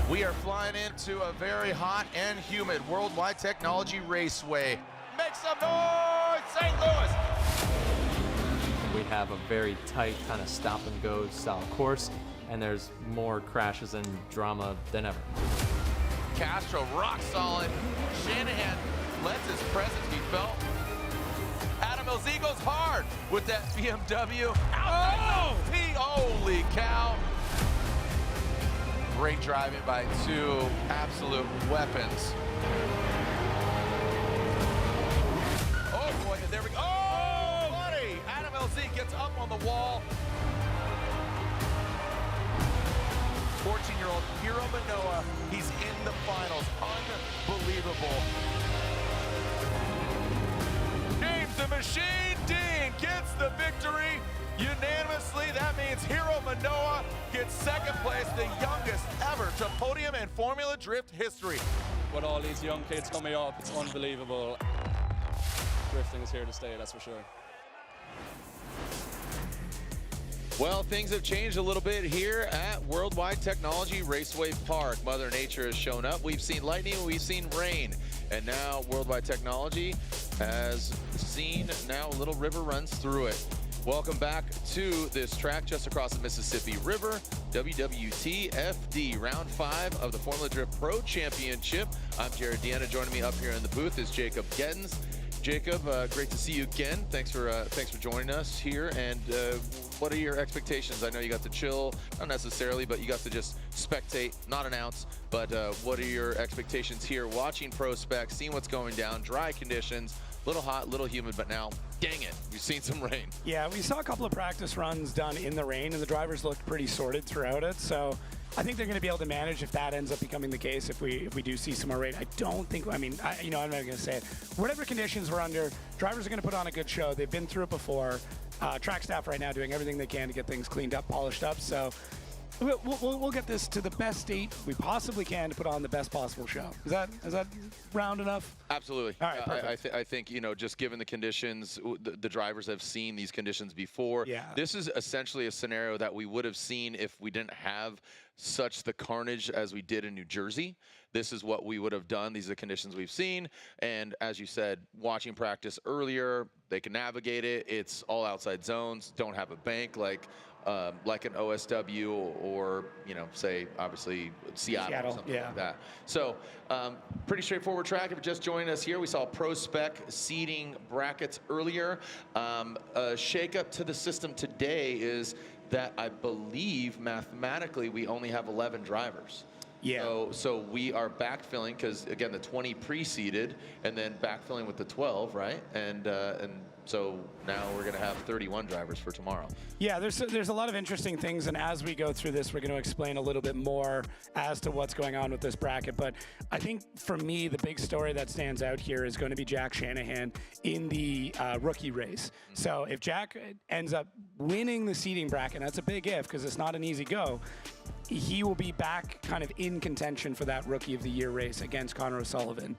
We are flying into a very hot and humid Worldwide Technology Raceway. Make some noise, St. Louis! We have a very tight kind of stop and go style course, and there's more crashes and drama than ever. Castro rock solid. Shanahan lets his presence be felt. Adam LZ goes hard with that BMW. Oh! Holy cow! Great driving by two absolute weapons. Oh boy, there we go. Oh, buddy! Adam LZ gets up on the wall. 14-year-old Hiro Manoa, he's in the finals. Unbelievable. James the Machine Dean gets the victory unanimously. That means Hiro Manoa gets second place, the youngest ever to podium in Formula Drift history. With all these young kids coming up, it's unbelievable. Drifting is here to stay, that's for sure. Well, things have changed a little bit here at Worldwide Technology Raceway Park. Mother Nature has shown up. We've seen lightning, we've seen rain, and now Worldwide Technology has seen now a little river runs through it. Welcome back to this track just across the Mississippi River, WWTFD, round 5 of the Formula Drift Pro Championship. I'm Jared Deanna. Joining me up here in the booth is Jacob Gettens. Jacob, great to see you again. Thanks for joining us here. And what are your expectations? I know you got to chill, not necessarily, but you got to just spectate, not announce. But what are your expectations here? Watching Pro Spec, seeing what's going down, dry conditions, a little hot, a little humid, but now, dang it, we've seen some rain. Yeah, we saw a couple of practice runs done in the rain, and the drivers looked pretty sorted throughout it. So I think they're going to be able to manage if that ends up becoming the case. If we do see some more rain, I don't think. I mean, I'm not going to say it. Whatever conditions we're under, drivers are going to put on a good show. They've been through it before. Track staff right now doing everything they can to get things cleaned up, polished up. So we'll get this to the best state we possibly can to put on the best possible show. Is that round enough? Absolutely. All right, perfect. I think, you know, just given the conditions, the drivers have seen these conditions before. Yeah. This is essentially a scenario that we would have seen if we didn't have such the carnage as we did in New Jersey. This is what we would have done. These are the conditions we've seen. And as you said, watching practice earlier, they can navigate it. It's all outside zones, don't have a bank like an OSW or, you know, say, obviously, Seattle or something like that. So, pretty straightforward track. If you're just joining us here, we saw Pro Spec seating brackets earlier. A shake-up to the system today is that I believe, mathematically, we only have 11 drivers. Yeah. So we are backfilling because, again, the 20 pre-seeded and then backfilling with the 12, right? And so now we're going to have 31 drivers for tomorrow. Yeah, there's a lot of interesting things, and as we go through this, we're going to explain a little bit more as to what's going on with this bracket. But I think for me, the big story that stands out here is going to be Jack Shanahan in the rookie race. So if Jack ends up winning the seeding bracket, that's a big if because it's not an easy go, he will be back kind of in contention for that Rookie of the Year race against Connor O'Sullivan.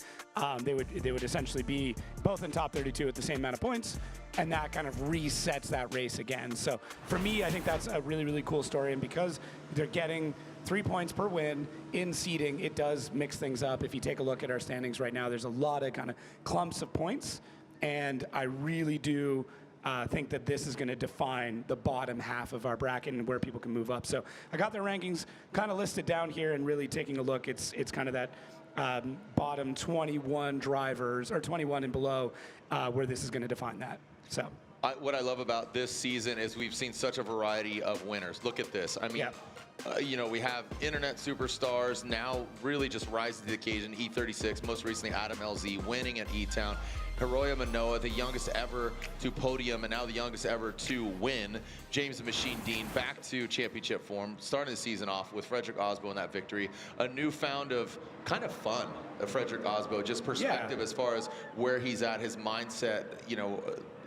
They would essentially be both in top 32 at the same amount of points, and that kind of resets that race again. So for me, I think that's a really, really cool story, and because they're getting 3 points per win in seeding, it does mix things up. If you take a look at our standings right now, there's a lot of kind of clumps of points, and I really do think that this is going to define the bottom half of our bracket and where people can move up. So I got their rankings kind of listed down here, and really taking a look, it's kind of that bottom 21 drivers, or 21 and below, where this is going to define that. So what I love about this season is we've seen such a variety of winners. Look at this. I mean, you know, we have internet superstars now really just rising to the occasion. E36, most recently Adam LZ winning at E-Town. Hiro Manoa, the youngest ever to podium and now the youngest ever to win. James the Machine Dean back to championship form, starting the season off with Frederick Osbo in that victory. A newfound of kind of fun of Frederick Osbo, just perspective as far as where he's at, his mindset, you know,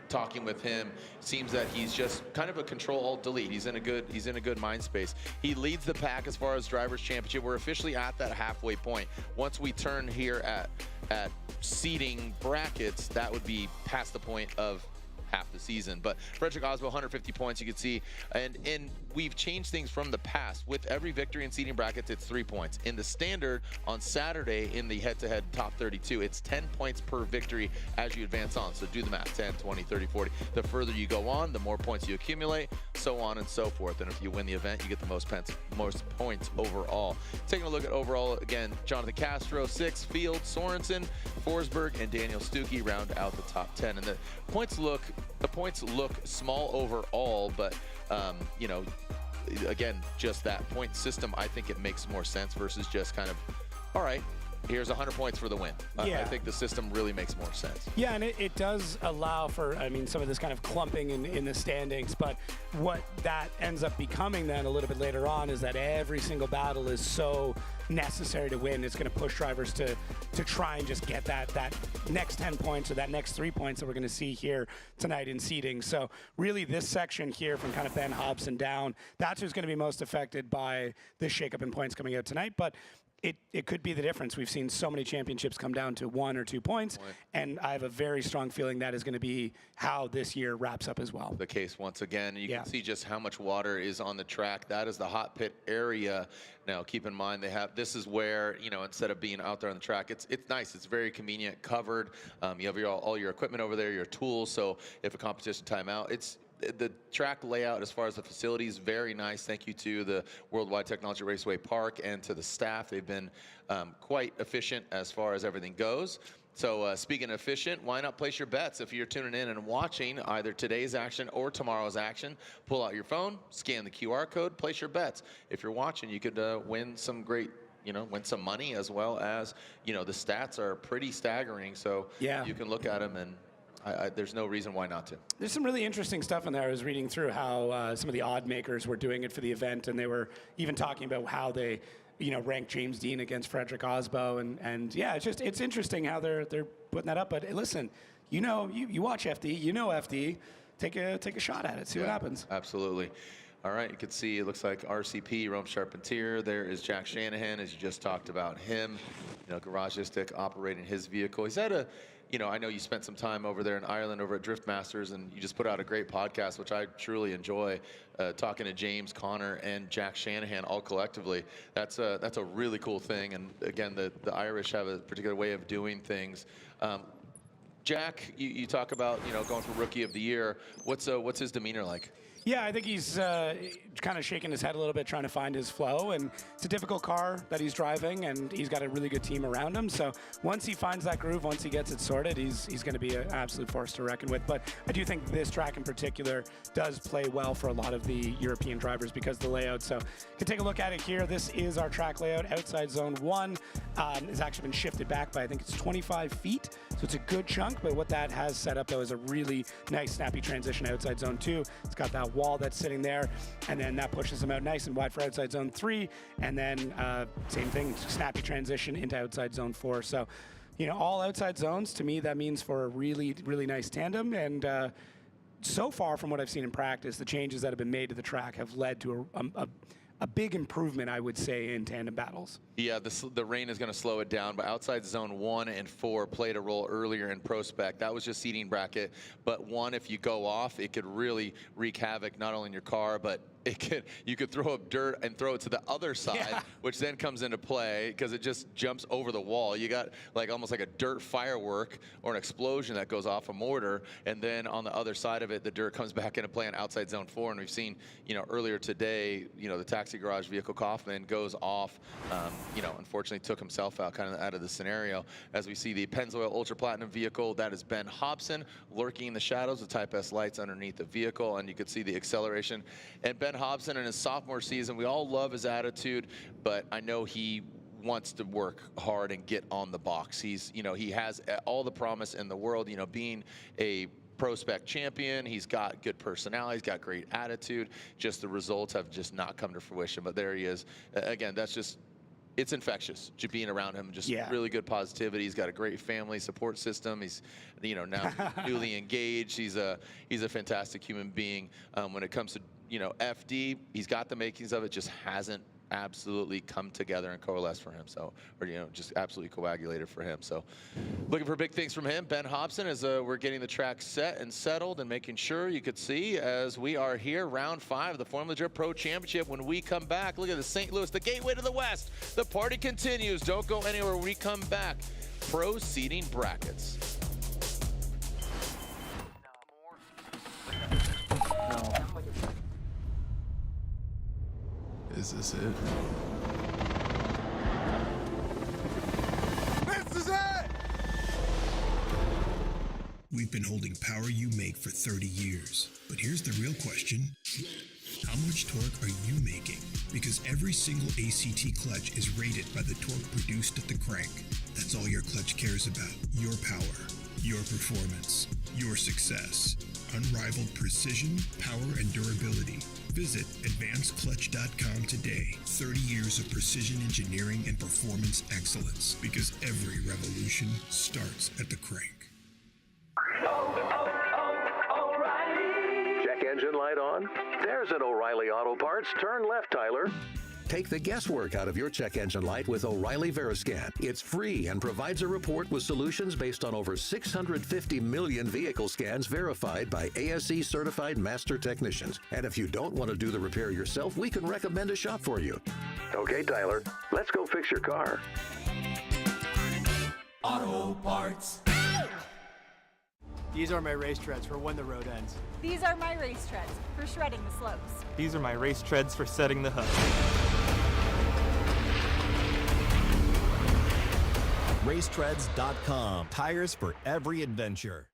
talking with him, seems that he's just kind of a Control-Alt-Delete. He's in a good mind space. He leads the pack as far as drivers' championship. We're officially at that halfway point. Once we turn here at seeding brackets, that would be past the point of half the season. But Frederick Oswald, 150 points, you can see, and we've changed things from the past. With every victory in seeding brackets, it's 3 points. In the standard on Saturday in the head-to-head top 32, it's 10 points per victory as you advance on. So do the math, 10, 20, 30, 40. The further you go on, the more points you accumulate, so on and so forth. And if you win the event, you get the most points overall. Taking a look at overall, again, Jonathan Castro, 6, Field, Sorensen, Forsberg, and Daniel Stuckey round out the top 10. And the points look small overall, but you know, again, just that point system, I think it makes more sense versus just kind of, all right, here's 100 points for the win. Yeah. I think the system really makes more sense. Yeah, and it does allow for, I mean, some of this kind of clumping in the standings, but what that ends up becoming then a little bit later on is that every single battle is so necessary to win. It's going to push drivers to try and just get that next 10 points or that next 3 points that we're going to see here tonight in seeding. So really this section here from kind of Ben Hobson down, that's who's going to be most affected by this shakeup in points coming out tonight. But it could be the difference. We've seen so many championships come down to 1 or 2 points, and I have a very strong feeling that is going to be how this year wraps up as well. The case once again. You can see just how much water is on the track. That is the hot pit area. Now, keep in mind, this is where, you know, instead of being out there on the track, it's nice. It's very convenient, covered. You have all your equipment over there, your tools. So if a competition timeout, the track layout as far as the facilities, very nice. Thank you to the Worldwide Technology Raceway Park and to the staff. They've been quite efficient as far as everything goes. So speaking of efficient, why not place your bets? If you're tuning in and watching either today's action or tomorrow's action, pull out your phone, scan the QR code, place your bets. If you're watching, you could win some great, you know, win some money, as well as, you know, the stats are pretty staggering. So you can look at them, and there's no reason why not to. There's some really interesting stuff in there. I was reading through how some of the odd makers were doing it for the event, and they were even talking about how they, you know, ranked James Dean against Frederick Osbo, and yeah, it's interesting how they're putting that up. But listen, you know, you watch FD, you know FD, take a shot at it, see what happens. Absolutely. All right, you can see it looks like RCP, Rome Charpentier. There is Jack Shanahan, as you just talked about him. You know, Garagistic operating his vehicle. He's had a, you know, I know you spent some time over there in Ireland over at Drift Masters, and you just put out a great podcast, which I truly enjoy, talking to James, Connor, and Jack Shanahan all collectively. That's a really cool thing. And again, the Irish have a particular way of doing things. Jack, you talk about, you know, going for Rookie of the Year. What's his demeanor like? Yeah, I think he's kind of shaking his head a little bit, trying to find his flow. And it's a difficult car that he's driving, and he's got a really good team around him. So once he finds that groove, once he gets it sorted, he's going to be an absolute force to reckon with. But I do think this track in particular does play well for a lot of the European drivers because of the layout. So you can take a look at it here. This is our track layout. Outside zone 1 has actually been shifted back by, I think it's 25 feet. So it's a good chunk. But what that has set up, though, is a really nice, snappy transition outside zone 2. It's got that wall that's sitting there, and then that pushes them out nice and wide for outside zone 3, and then same thing, snappy transition into outside zone 4. So, you know, all outside zones, to me, that means for a really, really nice tandem. And so far from what I've seen in practice, the changes that have been made to the track have led to a big improvement, I would say, in tandem battles. Yeah, the rain is going to slow it down, but outside zone 1 and 4 played a role earlier in Prospect. That was just seating bracket, but 1, if you go off, it could really wreak havoc not only in your car, but you could throw up dirt and throw it to the other side, which then comes into play because it just jumps over the wall. You got like almost like a dirt firework or an explosion that goes off a mortar, and then on the other side of it, the dirt comes back into play on outside zone 4. And we've seen, you know, earlier today, you know, the taxi garage vehicle Kaufman goes off, you know, unfortunately took himself out of the scenario. As we see the Pennzoil Ultra Platinum vehicle, that is Ben Hobson lurking in the shadows of Type S lights underneath the vehicle, and you can see the acceleration. And Ben Hobson in his sophomore season, we all love his attitude, but I know he wants to work hard and get on the box. He's, you know, he has all the promise in the world, you know, being a Prospect champion. He's got good personality. He's got great attitude. Just the results have just not come to fruition, but there he is. Again, that's just, it's infectious, just being around him. Just really good positivity. He's got a great family support system. He's, you know, now newly engaged. He's a fantastic human being. When it comes to, you know, FD, he's got the makings of it, just hasn't absolutely come together and coalesced for him. So, or, you know, just absolutely coagulated for him. So looking for big things from him. Ben Hobson, as we're getting the track set and settled and making sure you could see as we are here, round 5 of the Formula Drift Pro Championship. When we come back, look at the St. Louis, the gateway to the West. The party continues. Don't go anywhere when we come back. Pro seating brackets. Is this it? This is it! We've been holding power you make for 30 years. But here's the real question. How much torque are you making? Because every single ACT clutch is rated by the torque produced at the crank. That's all your clutch cares about. Your power, your performance, your success. Unrivaled precision, power, and durability. Visit advancedclutch.com today. 30 years of precision engineering and performance excellence. Because every revolution starts at the crank. Check engine light on? There's an O'Reilly Auto Parts. Turn left, Tyler. Take the guesswork out of your check engine light with O'Reilly Veriscan. It's free and provides a report with solutions based on over 650 million vehicle scans verified by ASE certified master technicians. And if you don't want to do the repair yourself, we can recommend a shop for you. Okay, Tyler, let's go fix your car. Auto Parts. These are my race treads for when the road ends. These are my race treads for shredding the slopes. These are my race treads for setting the hook. Racetreads.com. Tires for every adventure.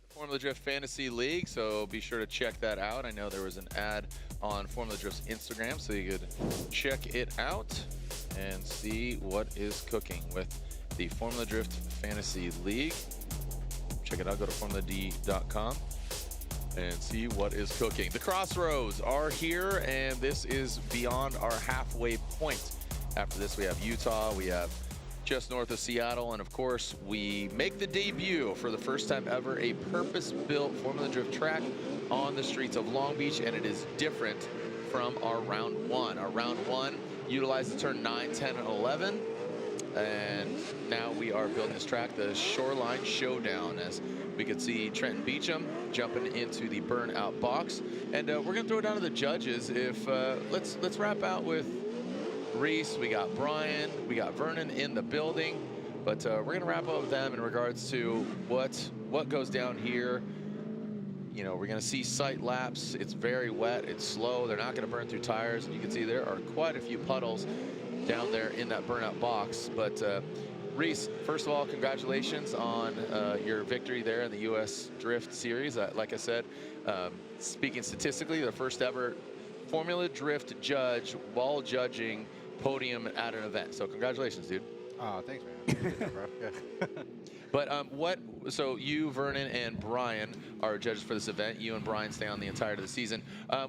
Formula Drift Fantasy League, so be sure to check that out. I know there was an ad on Formula Drift's Instagram, so you could check it out and see what is cooking with the Formula Drift Fantasy League. Check it out, go to formuladrift.com and see what is cooking. The Crossroads are here, and this is beyond our halfway point. After this, we have Utah, we have just north of Seattle, and of course we make the debut for the first time ever, a purpose-built Formula Drift track on the streets of Long Beach, and it is different from our round 1. Our round 1 utilized turn 9, 10, and 11, and now we are building this track, the Shoreline Showdown, as we could see Trenton Beecham jumping into the burnout box, and we're gonna throw it down to the judges. If let's wrap out with Reese, we got Brian, we got Vernon in the building, but we're gonna wrap up with them in regards to what goes down here. You know, we're gonna see sight laps. It's very wet, it's slow, they're not gonna burn through tires, and you can see there are quite a few puddles down there in that burnout box. But Reese, first of all, congratulations on your victory there in the US Drift Series. Like I said, speaking statistically, the first ever Formula Drift judge while judging podium at an event. So congratulations, dude. Oh, thanks, man. Appreciate that, bro. Yeah. But so you, Vernon, and Brian are judges for this event. You and Brian stay on the entirety of the season.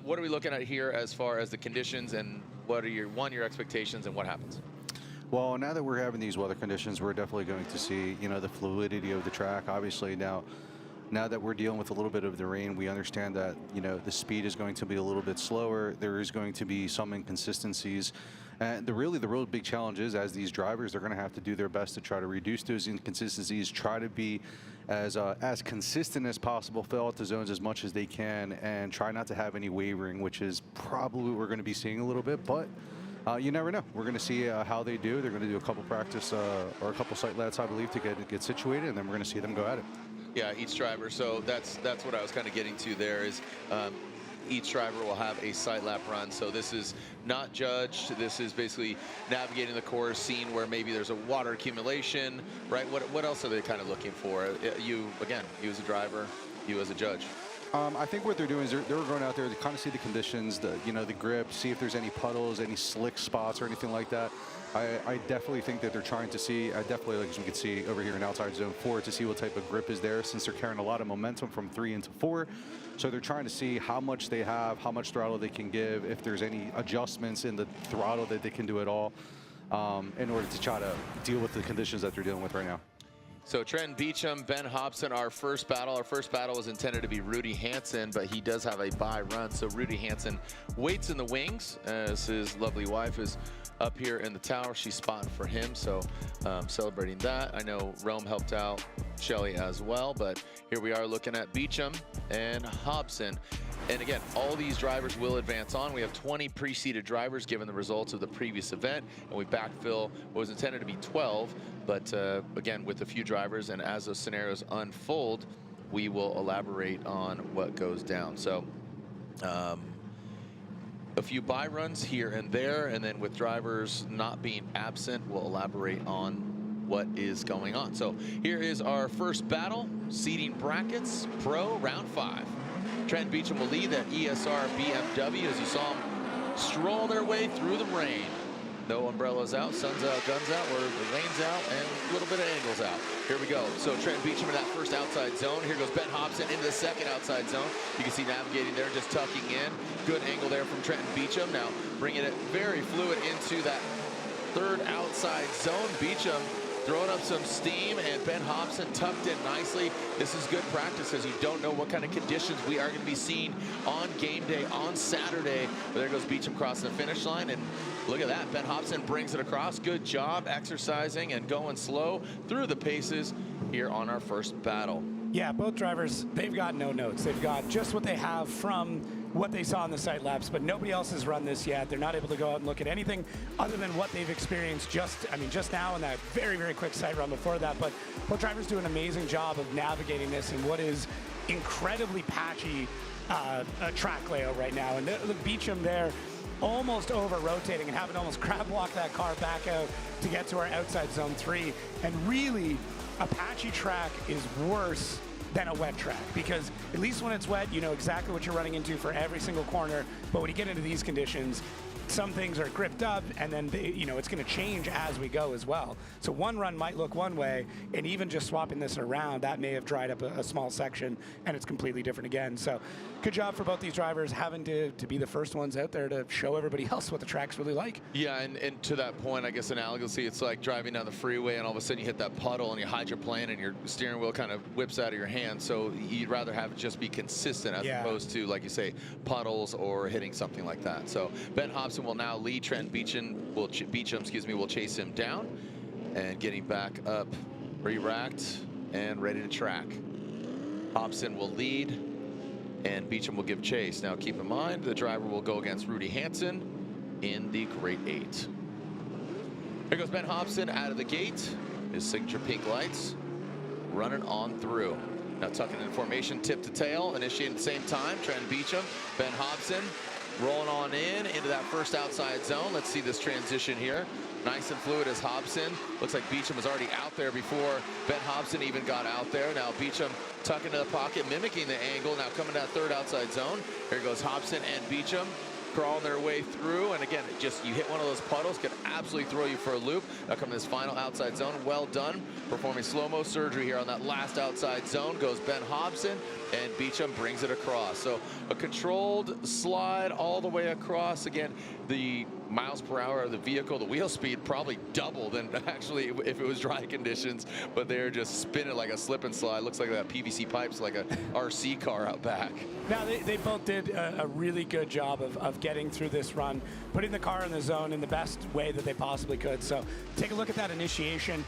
What are we looking at here as far as the conditions, and what are your expectations and what happens? Well, now that we're having these weather conditions, we're definitely going to see, you know, the fluidity of the track. Obviously now, now that we're dealing with a little bit of the rain, we understand that, you know, the speed is going to be a little bit slower. There is going to be some inconsistencies. And the real big challenge is, as these drivers, they're going to have to do their best to try to reduce those inconsistencies, try to be as consistent as possible, fill out the zones as much as they can, and try not to have any wavering, which is probably what we're going to be seeing a little bit. But you never know. We're going to see how they do. They're going to do a couple practice or a couple sight laps, I believe, to get situated, and then we're going to see them go at it. Yeah, each driver. So that's what I was kind of getting to there is each driver will have a sight lap run. So this is not judged. This is basically navigating the course, seeing where maybe there's a water accumulation, right? What else are they kind of looking for? You as a driver, you as a judge. I think what they're doing is they're going out there to kind of see the conditions, the grip, see if there's any puddles, any slick spots or anything like that. I definitely think that they're trying to see, definitely, like as we can see over here in outside zone 4, to see what type of grip is there, since they're carrying a lot of momentum from 3 into 4. So they're trying to see how much they have, how much throttle they can give, if there's any adjustments in the throttle that they can do at all, in order to try to deal with the conditions that they're dealing with right now. So Trenton Beecham, Ben Hobson, our first battle. Our first battle was intended to be Rudy Hansen, but he does have a bye run. So Rudy Hansen waits in the wings as his lovely wife is up here in the tower. She's spotting for him, so celebrating that. I know Rome helped out Shelly as well, but here we are looking at Beecham and Hobson. And again, all these drivers will advance on. We have 20 pre-seeded drivers given the results of the previous event, and we backfill what was intended to be 12. But again, with a few drivers, and as those scenarios unfold, we will elaborate on what goes down. So a few bye runs here and there, and then with drivers not being absent, we'll elaborate on what is going on. So here is our first battle, seeding brackets, pro round 5. Trenton Beecham will lead that ESR BMW as you saw them stroll their way through the rain. No umbrellas out, sun's out, guns out, or the rain's out, and a little bit of angles out. Here we go. So Trenton Beecham in that first outside zone. Here goes Ben Hobson into the second outside zone. You can see navigating there, just tucking in. Good angle there from Trenton Beecham. Now bringing it very fluid into that third outside zone. Beecham throwing up some steam, and Ben Hobson tucked in nicely. This is good practice, as you don't know what kind of conditions we are going to be seeing on game day on Saturday. But there goes Beecham crossing the finish line, and look at that. Ben Hobson brings it across. Good job exercising and going slow through the paces here on our first battle. Yeah, both drivers, they've got no notes. They've got just what they have from what they saw in the sight laps, but nobody else has run this yet. They're not able to go out and look at anything other than what they've experienced just now in that very, very quick sight run before that. But both drivers do an amazing job of navigating this in what is incredibly patchy track layout right now. And look, Beecham there almost over-rotating and having to almost crab walk that car back out to get to our outside zone 3. And really, a patchy track is worse than a wet track, because at least when it's wet, you know exactly what you're running into for every single corner. But when you get into these conditions, some things are gripped up, and then it's going to change as we go as well. So one run might look one way, and even just swapping this around, that may have dried up a small section, and it's completely different again. So good job for both these drivers having to be the first ones out there to show everybody else what the track's really like. Yeah, and to that point, I guess analogously, it's like driving down the freeway and all of a sudden you hit that puddle and you hydroplane and your steering wheel kind of whips out of your hand. So you'd rather have it just be consistent as opposed to, like you say, puddles or hitting something like that. So Ben Hobson will now lead. Trenton Beecham will chase him down, and getting back up, re-racked and ready to track. Hobson will lead, and Beecham will give chase. Now keep in mind, the driver will go against Rudy Hansen in the Great 8. Here goes Ben Hobson out of the gate. His signature pink lights running on through. Now tucking in formation, tip to tail, initiating at the same time. Trenton Beecham, Ben Hobson rolling on into that first outside zone. Let's see this transition here. Nice and fluid as Hobson. Looks like Beecham was already out there before Ben Hobson even got out there. Now Beecham tucking into the pocket, mimicking the angle. Now coming to that third outside zone. Here goes Hobson and Beecham crawling their way through. And again, just you hit one of those puddles, could absolutely throw you for a loop. Now come this final outside zone. Well done. Performing slow-mo surgery here on that last outside zone goes Ben Hobson, and Beecham brings it across. So a controlled slide all the way across. Again, the miles per hour of the vehicle, the wheel speed probably doubled than actually if it was dry conditions, but they're just spinning like a slip and slide. Looks like that PVC pipes like a RC car out back. Now they both did a really good job of getting through this run, putting the car in the zone in the best way that they possibly could. So take a look at that initiation.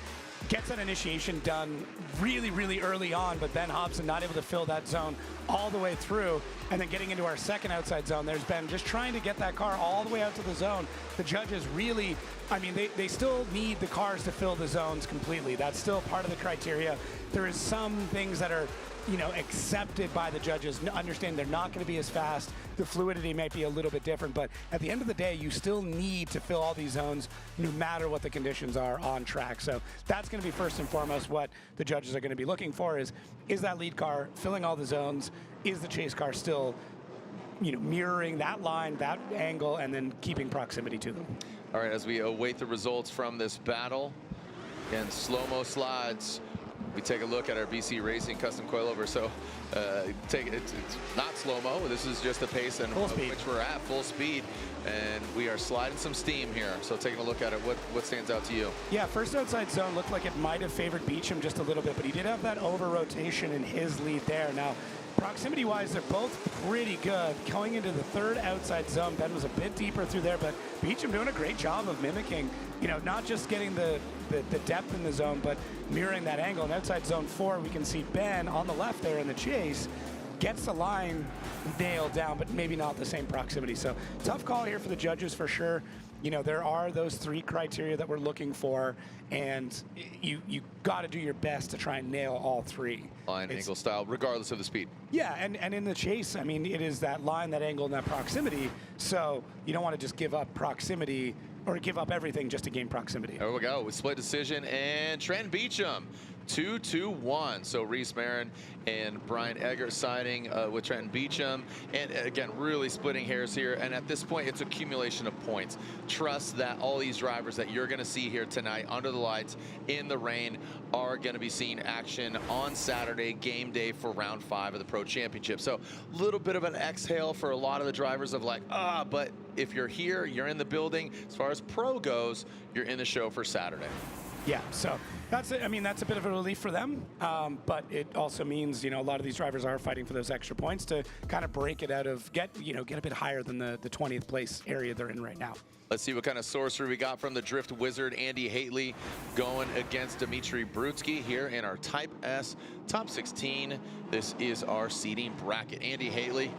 Gets that initiation done really, really early on, but Ben Hobson not able to fill that zone all the way through. And then getting into our second outside zone, there's Ben just trying to get that car all the way out to the zone. The judges really, I mean, they still need the cars to fill the zones completely. That's still part of the criteria. There is some things that are, you know, accepted by the judges. Understand they're not going to be as fast. The fluidity might be a little bit different, but at the end of the day, you still need to fill all these zones no matter what the conditions are on track. So that's going to be first and foremost what the judges are going to be looking for is that lead car filling all the zones? Is the chase car still, you know, mirroring that line, that angle, and then keeping proximity to them? All right, as we await the results from this battle, and slow-mo slides, we take a look at our BC Racing custom coilover. So it's not slow-mo. This is just the pace and which we're at, full speed. And we are sliding some steam here. So taking a look at it, what stands out to you? Yeah, first outside zone looked like it might have favored Beecham just a little bit, but he did have that over rotation in his lead there. Now, proximity-wise, they're both pretty good. Going into the third outside zone, Ben was a bit deeper through there, but Beecham doing a great job of mimicking, you know, not just getting the depth in the zone, but mirroring that angle. And outside zone 4, we can see Ben on the left there in the chase, gets the line nailed down, but maybe not the same proximity. So tough call here for the judges for sure. You know, there are those 3 criteria that we're looking for, and you got to do your best to try and nail all 3. Line, angle, style, regardless of the speed. Yeah, and in the chase, I mean, it is that line, that angle, and that proximity. So you don't want to just give up proximity or give up everything just to gain proximity. There we go. We split decision, and Trent Beecham 2-2-1. So Reese Marin and Brian Egger siding with Trenton Beecham. And again, really splitting hairs here. And at this point, it's accumulation of points. Trust that all these drivers that you're going to see here tonight under the lights in the rain are going to be seeing action on Saturday, game day for round 5 of the Pro Championship. So a little bit of an exhale for a lot of the drivers of like, but if you're here, you're in the building. As far as pro goes, you're in the show for Saturday. Yeah, so that's it. I mean, that's a bit of a relief for them, but it also means, you know, a lot of these drivers are fighting for those extra points to kind of break it out of, get a bit higher than the 20th place area they're in right now. Let's see what kind of sorcery we got from the drift wizard, Andy Haley, going against Dmitry Brutsky here in our Type S Top 16. This is our seating bracket. Andy Haley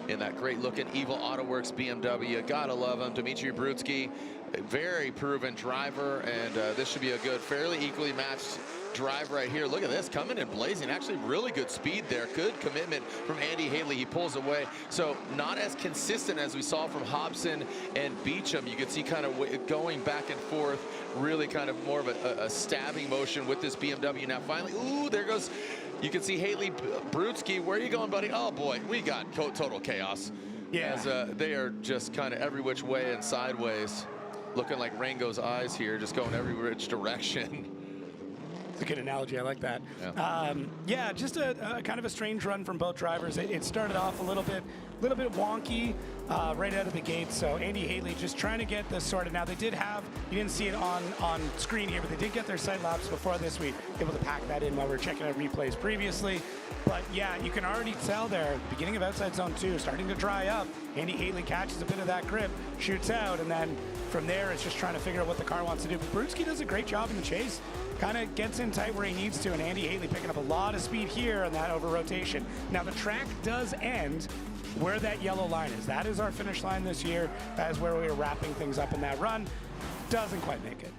in that great-looking Evil Auto Works BMW. Gotta love him. Dmitry Brutsky, a very proven driver, and this should be a good, fairly equally matched drive right here. Look at this, coming in blazing. Actually, really good speed there. Good commitment from Andy Haley. He pulls away. So not as consistent as we saw from Hobson and Beecham. You can see kind of going back and forth, really kind of more of a stabbing motion with this BMW. Now finally, ooh, there goes. You can see Haley Brutsky. Where are you going, buddy? Oh boy, we got total chaos. Yeah. As they are just kind of every which way and sideways. Looking like Rango's eyes here, just going every which direction. It's a good analogy. I like that. Yeah, just a kind of a strange run from both drivers. It started off a little bit wonky right out of the gate. So Andy Haley just trying to get this sorted. Now they did have, you didn't see it on screen here, but they did get their sight laps before this. We were able to pack that in while we were checking out replays previously. But yeah, you can already tell there, beginning of outside zone 2, starting to dry up. Andy Haley catches a bit of that grip, shoots out, and then from there it's just trying to figure out what the car wants to do. But Brutsky does a great job in the chase. Kind of gets in tight where he needs to, and Andy Haley picking up a lot of speed here on that over rotation. Now the track does end where that yellow line is. That is our finish line this year. That is where we are wrapping things up in that run. Doesn't quite make it.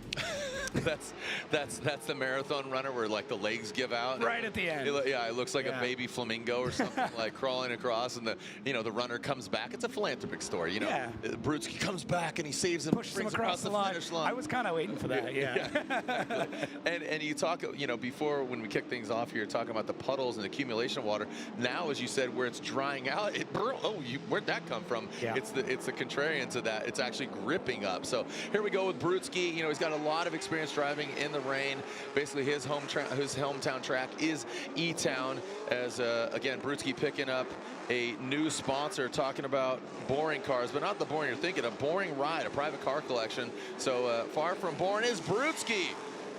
That's the marathon runner where like the legs give out Right at the end. It looks like a baby flamingo or something like crawling across, and the runner comes back. It's a philanthropic story, Brudski comes back and he saves him, Pushes him brings across the finish line. I was kind of waiting for that. Exactly. and you talk, before when we kick things off here, talking about the puddles and the accumulation of water. Now, as you said, where it's drying out, where'd that come from? Yeah. It's the contrarian to that. It's actually gripping up. So here we go with Brudski. He's got a lot of experience driving in the rain. Basically, his hometown track is E-Town. As again, Brudski picking up a new sponsor, talking about boring cars, but not the boring you're thinking. A boring ride, a private car collection. So far from boring is Brudski.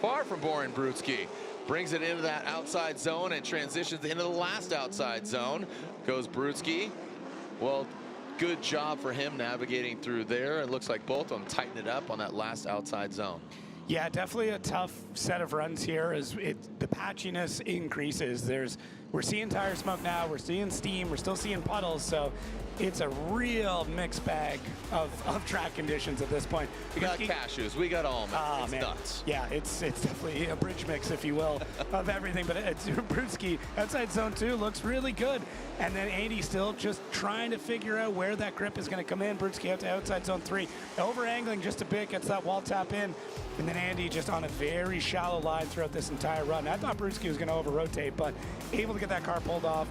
Far from boring, Brudski. Brings it into that outside zone and transitions into the last outside zone. Goes Brudski. Well, good job for him navigating through there. It looks like both of them tighten it up on that last outside zone. Yeah, definitely a tough set of runs here as the patchiness increases. We're seeing tire smoke now, we're seeing steam, we're still seeing puddles, so it's a real mixed bag of track conditions at this point. We got cashews, we got almonds, it's nuts. Yeah, it's definitely a bridge mix, if you will, of everything, but Brudski outside zone 2 looks really good. And then Andy still just trying to figure out where that grip is going to come in. Brudski out to outside zone 3, over angling just a bit, gets that wall tap in, and then Andy just on a very shallow line throughout this entire run. I thought Brudski was going to over-rotate, but able to get that car pulled off.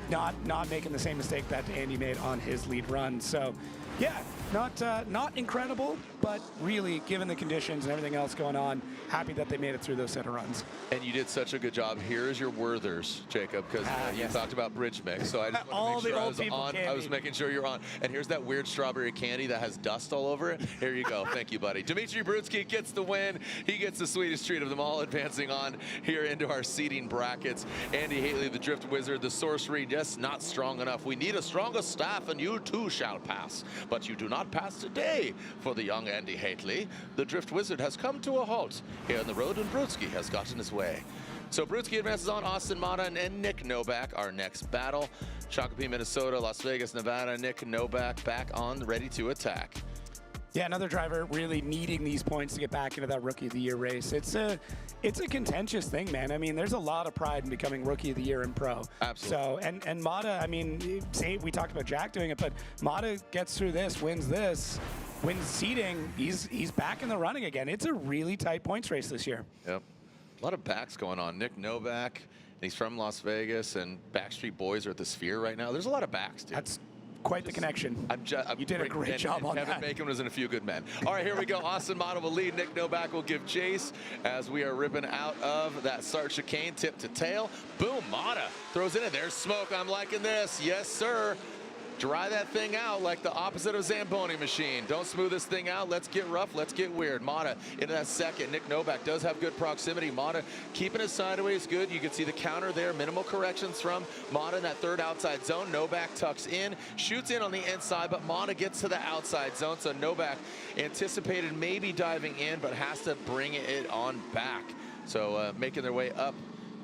Not making the same mistake that Andy made on his lead run. So, yeah, not incredible, but really, given the conditions and everything else going on, happy that they made it through those set of runs. And you did such a good job. Here's your Werthers, Jacob, because you talked about bridge mix. So I just want to make sure I was on. I was making sure you're on. And here's that weird strawberry candy that has dust all over it. Here you go. Thank you, buddy. Dmitry Brudski gets the win. He gets the sweetest treat of them all, advancing on here into our seeding brackets. Andy Haley, the Drift Wizard, the sorcery, just not strong enough. We need a stronger staff, and you too shall pass. But you do not pass today for the young Andy Haley. The Drift Wizard has come to a halt here on the road, and Brudski has gotten his way. So Brudski advances on. Austin Mata and Nick Novak, our next battle. Shakopee, Minnesota, Las Vegas, Nevada. Nick Novak back on, ready to attack. Yeah, another driver really needing these points to get back into that Rookie of the Year race. It's a contentious thing, man. I mean, there's a lot of pride in becoming Rookie of the Year in pro. Absolutely. So, and Mata, I mean, we talked about Jack doing it, but Mata gets through this, wins seeding, he's back in the running again. It's a really tight points race this year. Yep. A lot of backs going on. Nick Novak, he's from Las Vegas, and Backstreet Boys are at the Sphere right now. There's a lot of backs, dude. That's quite the connection. You did a great job on that. Kevin Bacon was in A Few Good Men. All right, here we go. Austin Mata will lead. Nick Novak will give chase as we are ripping out of that start chicane, tip to tail. Boom, Mata throws it in. There's smoke. I'm liking this. Yes, sir. Dry that thing out like the opposite of Zamboni machine. Don't smooth this thing out. Let's get rough. Let's get weird. Mata into that second. Nick Novak does have good proximity. Mata keeping it sideways good. You can see the counter there. Minimal corrections from Mata in that third outside zone. Novak tucks in, shoots in on the inside, but Mata gets to the outside zone. So Novak anticipated maybe diving in, but has to bring it on back. So making their way up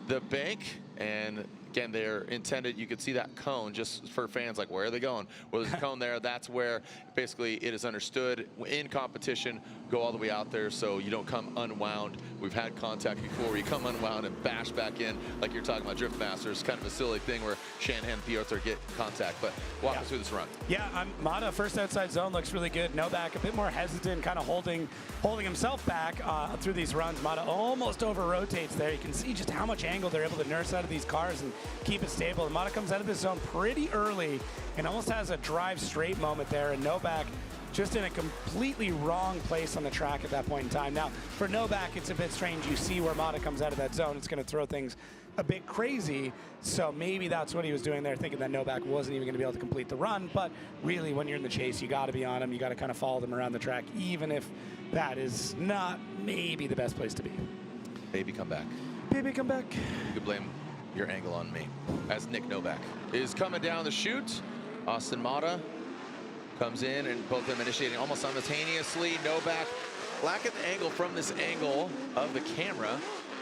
the bank, and again, they're intended, you can see that cone just for fans, like, where are they going? Well, there's a cone there. That's where basically it is understood in competition, go all the way out there so you don't come unwound. We've had contact before where you come unwound and bash back in, like you're talking about Drift Masters, kind of a silly thing where Shanahan and Piotr get contact. But walk us through this run. Yeah, Mata, first outside zone looks really good. Novak a bit more hesitant, kind of holding himself back through these runs. Mata almost over-rotates there. You can see just how much angle they're able to nurse out of these cars and keep it stable. And Mata comes out of this zone pretty early and almost has a drive straight moment there. And Novak just in a completely wrong place on the track at that point in time. Now, for Novak, it's a bit strange. You see where Mata comes out of that zone. It's going to throw things a bit crazy. So maybe that's what he was doing there, thinking that Novak wasn't even going to be able to complete the run. But really, when you're in the chase, you got to be on him. You got to kind of follow them around the track, even if that is not maybe the best place to be. Baby, come back. Baby, come back. You could blame your angle on me, as Nick Novak is coming down the chute. Austin Mata comes in, and both of them initiating almost simultaneously. Novak lacking the angle from this angle of the camera.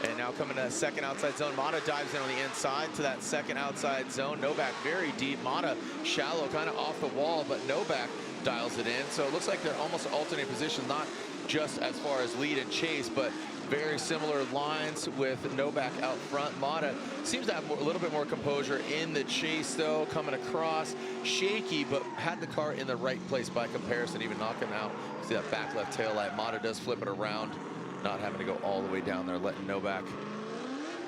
And now coming to that second outside zone, Mata dives in on the inside to that second outside zone. Novak very deep, Mata shallow, kind of off the wall, but Novak dials it in. So it looks like they're almost alternate positions, not just as far as lead and chase, but very similar lines with Novak out front. Mata seems to have a little bit more composure in the chase, though, coming across. Shaky, but had the car in the right place by comparison, even knocking out. See that back left tail light. Mata does flip it around, not having to go all the way down there, letting Novak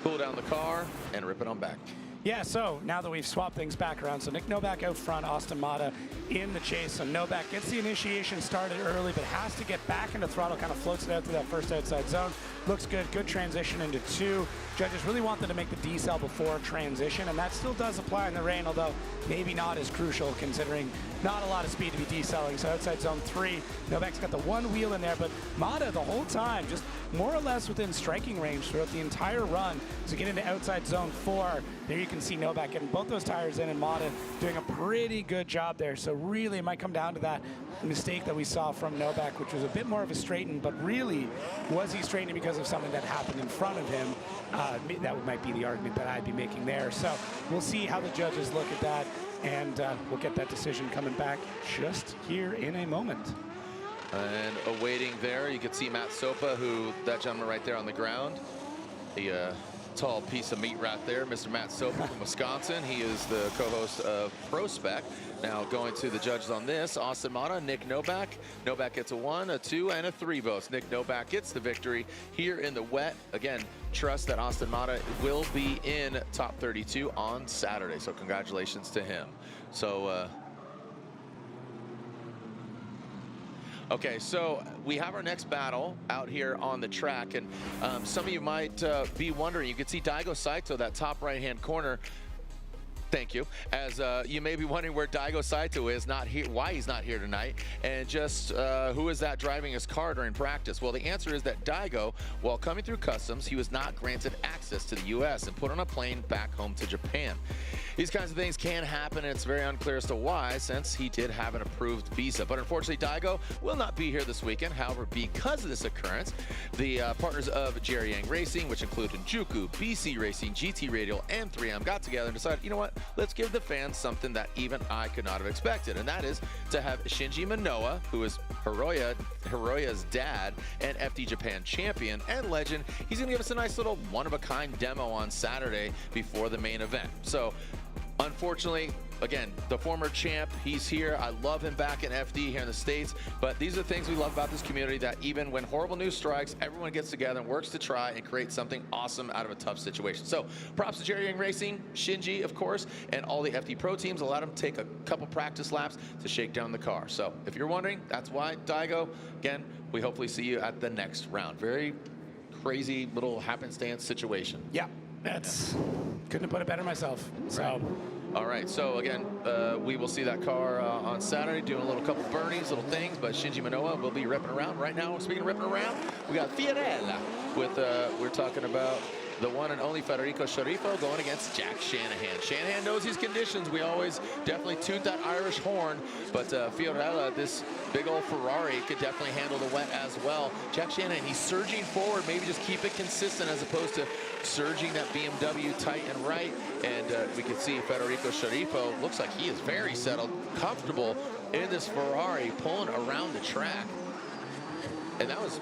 pull down the car and rip it on back. Yeah, so now that we've swapped things back around, so Nick Novak out front, Austin Mata in the chase. So Novak gets the initiation started early, but has to get back into throttle, kind of floats it out to that first outside zone. Looks good, good transition into 2. Judges really want them to make the decel before transition, and that still does apply in the rain, although maybe not as crucial considering not a lot of speed to be decelling. So outside zone 3, Novak's got the one wheel in there, but Mata the whole time just more or less within striking range throughout the entire run. So get into outside zone 4, there you can see Novak getting both those tires in, and Mata doing a pretty good job there. So really it might come down to that mistake that we saw from Novak, which was a bit more of a straighten, but really was he straightening because of something that happened in front of him? That might be the argument that I'd be making there. So we'll see how the judges look at that, and we'll get that decision coming back just here in a moment. And awaiting there, you can see Matt Sopa, that gentleman right there on the ground, the tall piece of meat right there, Mr. Matt Sopa from Wisconsin. He is the co-host of Prospect. Now going to the judges on this, Austin Mata, Nick Novak. Novak gets a 1, a 2, and a 3 votes. Nick Novak gets the victory here in the wet. Again, trust that Austin Mata will be in top 32 on Saturday. So congratulations to him. So, okay, so we have our next battle out here on the track, and some of you might be wondering, you can see Daigo Saito, that top right-hand corner. Thank you. As you may be wondering where Daigo Saito is, not here, why he's not here tonight, and just who is that driving his car during practice? Well, the answer is that Daigo, while coming through customs, he was not granted access to the U.S. and put on a plane back home to Japan. These kinds of things can happen, and it's very unclear as to why, since he did have an approved visa. But unfortunately, Daigo will not be here this weekend. However, because of this occurrence, the partners of Jerry Yang Racing, which include Juku, BC Racing, GT Radial, and 3M, got together and decided, you know what, let's give the fans something that even I could not have expected, and that is to have Shinji Minoa, who is Hiroya's dad and FD Japan champion and legend. He's going to give us a nice little one-of-a-kind demo on Saturday before the main event. So, unfortunately, again, the former champ, he's here. I love him back in FD here in the States, but these are things we love about this community, that even when horrible news strikes, everyone gets together and works to try and create something awesome out of a tough situation. So props to Jerry Yang Racing, Shinji, of course, and all the FD Pro teams. Allowed him to take a couple practice laps to shake down the car. So if you're wondering, that's why. Daigo, again, we hopefully see you at the next round. Very crazy little happenstance situation. Yeah, that's, couldn't have put it better myself. So. Right. All right, so again, we will see that car on Saturday doing a little couple burnies, little things, but Shinji Minoa will be ripping around. Right now, speaking of ripping around, we got Fiorella with, we're talking about the one and only Federico Sciarrifo going against Jack Shanahan. Shanahan knows his conditions. We always definitely toot that Irish horn, but Fiorella, this big old Ferrari, could definitely handle the wet as well. Jack Shanahan, he's surging forward, maybe just keep it consistent as opposed to surging that BMW tight and right. And we can see Federico Sciarrifo looks like he is very settled, comfortable in this Ferrari, pulling around the track. And that was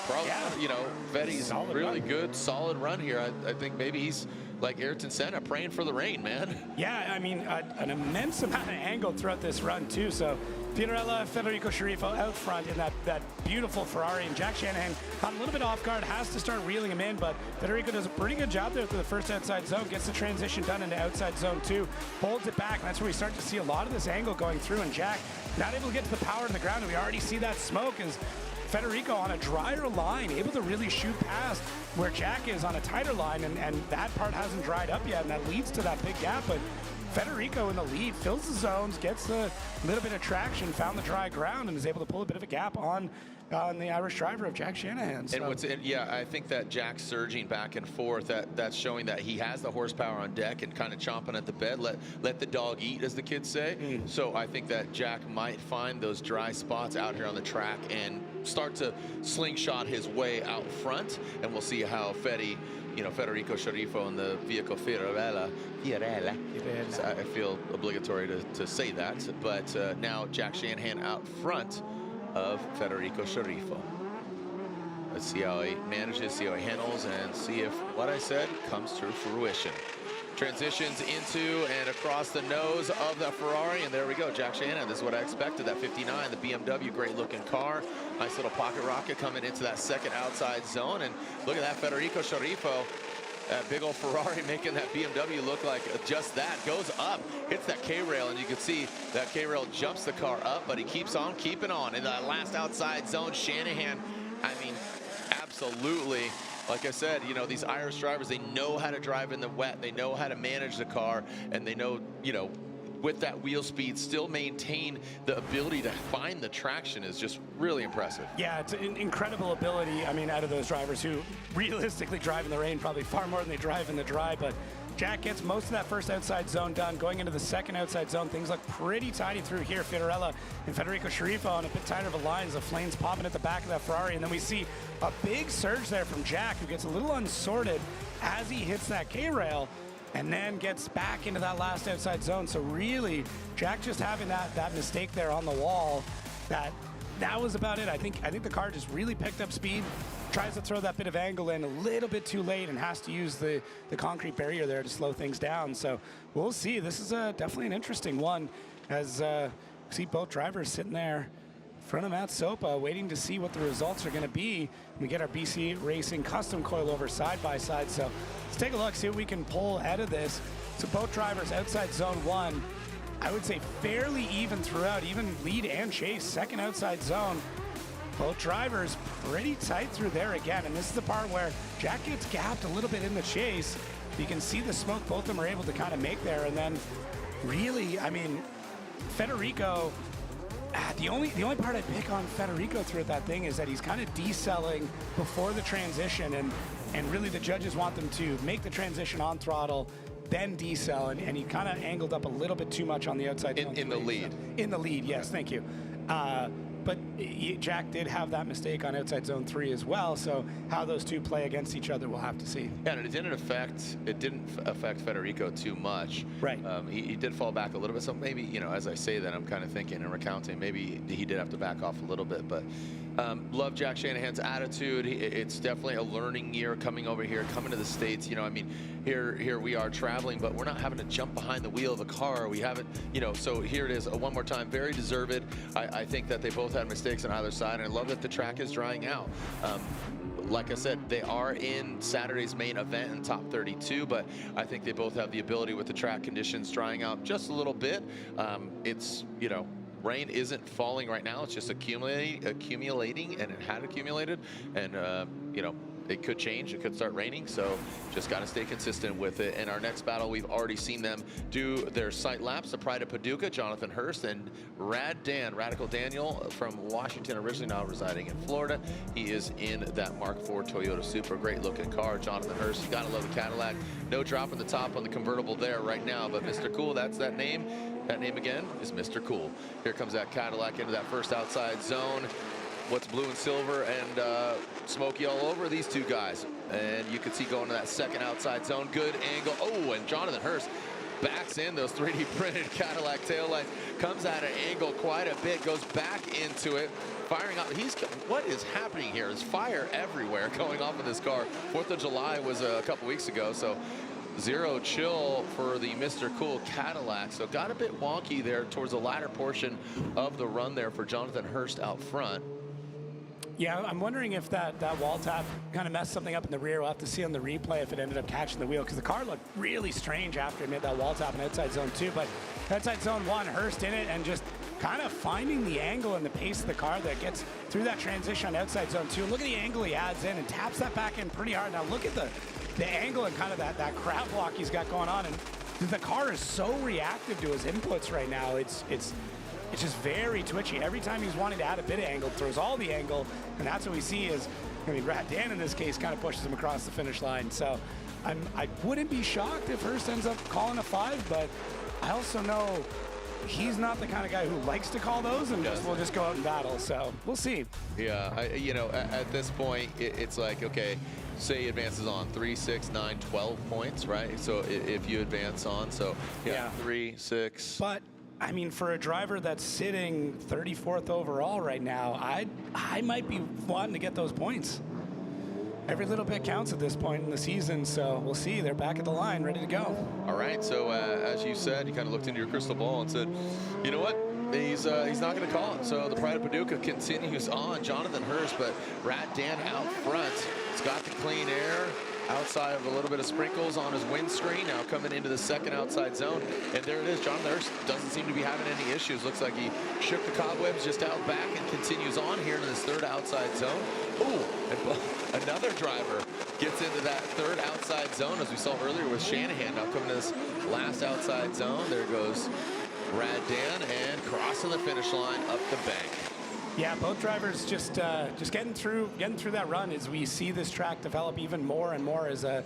probably, you know, Fetty's really good, solid run here. I think maybe he's like Ayrton Senna, praying for the rain, man. Yeah, I mean, an immense amount of angle throughout this run, too. So Fiorella, Federico Sciarrifo out front in that beautiful Ferrari, and Jack Shanahan caught a little bit off guard, has to start reeling him in, but Federico does a pretty good job there through the first outside zone, gets the transition done into outside zone 2, holds it back, and that's where we start to see a lot of this angle going through, and Jack not able to get to the power to the ground, and we already see that smoke as Federico on a drier line, able to really shoot past where Jack is on a tighter line, and that part hasn't dried up yet, and that leads to that big gap. But Federico in the lead, fills the zones, gets a little bit of traction, found the dry ground, and is able to pull a bit of a gap on the Irish driver of Jack Shanahan. So. And yeah, I think that Jack surging back and forth, that's showing that he has the horsepower on deck and kind of chomping at the bed, let the dog eat, as the kids say. So I think that Jack might find those dry spots out here on the track and start to slingshot his way out front, and we'll see how Federico Sciarrifo and the vehicle Fiorella. So I feel obligatory to say that, but now Jack Shanahan out front of Federico Sciarrifo. Let's see how he manages, see how he handles, and see if what I said comes to fruition. Transitions into and across the nose of the Ferrari, and there we go, Jack Shanahan. This is what I expected, that 59, the BMW, great looking car. Nice little pocket rocket coming into that second outside zone, and look at that, Federico Sciarrifo, that big old Ferrari making that BMW look like just that. Goes up, hits that K-rail, and you can see that K-rail jumps the car up, but he keeps on keeping on. In that last outside zone, Shanahan, I mean, absolutely. Like I said, you know, these Irish drivers, they know how to drive in the wet. They know how to manage the car, and they know, you know, with that wheel speed, still maintain the ability to find the traction is just really impressive. Yeah, it's an incredible ability, I mean, out of those drivers who realistically drive in the rain probably far more than they drive in the dry, but Jack gets most of that first outside zone done. Going into the second outside zone, things look pretty tidy through here. Fiorella and Federico Sciarrifo on a bit tighter of a line as the flames popping at the back of that Ferrari. And then we see a big surge there from Jack, who gets a little unsorted as he hits that K-rail and then gets back into that last outside zone. So really, Jack just having that mistake there on the wall, that was about it. I think the car just really picked up speed, tries to throw that bit of angle in a little bit too late, and has to use the concrete barrier there to slow things down. So we'll see. This is definitely an interesting one, as see both drivers sitting there in front of Matt Sopa waiting to see what the results are going to be. We get our BC Racing custom coilover side by side. So let's take a look, see what we can pull out of this. So both drivers outside zone one, I would say fairly even throughout, even lead and chase, second outside zone. Both drivers pretty tight through there again, and this is the part where Jack gets gapped a little bit in the chase. You can see the smoke both of them are able to kind of make there, and then really, I mean, Federico, the only part I pick on Federico throughout that thing is that he's kind of decelling before the transition, and really the judges want them to make the transition on throttle, then decel, and he kind of angled up a little bit too much on the outside. In the lead. In the lead, yes, thank you. But Jack did have that mistake on outside zone 3 as well, so how those two play against each other, we'll have to see. Yeah, and it didn't affect Federico too much. Right. He did fall back a little bit, so maybe, you know, as I say that, I'm kind of thinking and recounting, maybe he did have to back off a little bit, but love Jack Shanahan's attitude. It's definitely a learning year coming over here, coming to the States. You know, I mean, here we are traveling, but we're not having to jump behind the wheel of the car. We haven't, you know, so here it is, one more time, very deserved. I think that they both had mistakes on either side, and I love that the track is drying out. Like I said, they are in Saturday's main event in top 32, but I think they both have the ability with the track conditions drying out just a little bit. It's, you know, rain isn't falling right now, it's just accumulating, and it had accumulated, and you know, it could change, it could start raining, so just got to stay consistent with it. In our next battle, we've already seen them do their sight laps. The Pride of Paducah, Jonathan Hurst, and Radical Daniel from Washington, originally now residing in Florida. He is in that Mark IV Toyota Supra, great looking car. Jonathan Hurst, you gotta love the Cadillac. No drop in the top on the convertible there right now, but Mr. Cool, that's that name. That name again is Mr. Cool. Here comes that Cadillac into that first outside zone. What's blue and silver and smoky all over these two guys. And you can see going to that second outside zone. Good angle. Oh, and Jonathan Hurst backs in those 3D printed Cadillac taillights. Comes at an angle quite a bit. Goes back into it. Firing up. What is happening here? There's fire everywhere going off in this car. 4th of July was a couple weeks ago. So zero chill for the Mr. Cool Cadillac. So got a bit wonky there towards the latter portion of the run there for Jonathan Hurst out front. Yeah, I'm wondering if that wall tap kind of messed something up in the rear. We'll have to see on the replay if it ended up catching the wheel, because the car looked really strange after it made that wall tap in outside zone 2. But outside zone 1, Hurst in it and just kind of finding the angle and the pace of the car that gets through that transition on outside zone 2. Look at the angle he adds in and taps that back in pretty hard. Now look at the angle and kind of that crab walk he's got going on. And the car is so reactive to his inputs right now. It's just very twitchy. Every time he's wanting to add a bit of angle, throws all the angle, and that's what we see is, I mean, Rat Dan in this case kind of pushes him across the finish line. So I wouldn't be shocked if Hurst ends up calling a 5, but I also know he's not the kind of guy who likes to call those, and we'll just go out and battle. So we'll see. Yeah, you know, at this point, it's like, okay, say he advances on 3, 6, 9, 12 points, right? So if you advance on, so yeah. 3, 6. But I mean, for a driver that's sitting 34th overall right now, I might be wanting to get those points. Every little bit counts at this point in the season, so we'll see. They're back at the line, ready to go. All right, so as you said, you kind of looked into your crystal ball and said, you know what? He's not going to call it. So the Pride of Paducah continues on. Jonathan Hurst, but Rat Dan out front. He's got the clean air. Outside of a little bit of sprinkles on his windscreen, now coming into the second outside zone. And there it is. Jonathan Hurst doesn't seem to be having any issues. Looks like he shook the cobwebs just out back and continues on here into this third outside zone. Ooh, and another driver gets into that third outside zone, as we saw earlier with Shanahan. Now coming to this last outside zone. There goes Rad Dan and crossing the finish line up the bank. Yeah, both drivers just getting through that run as we see this track develop even more and more as a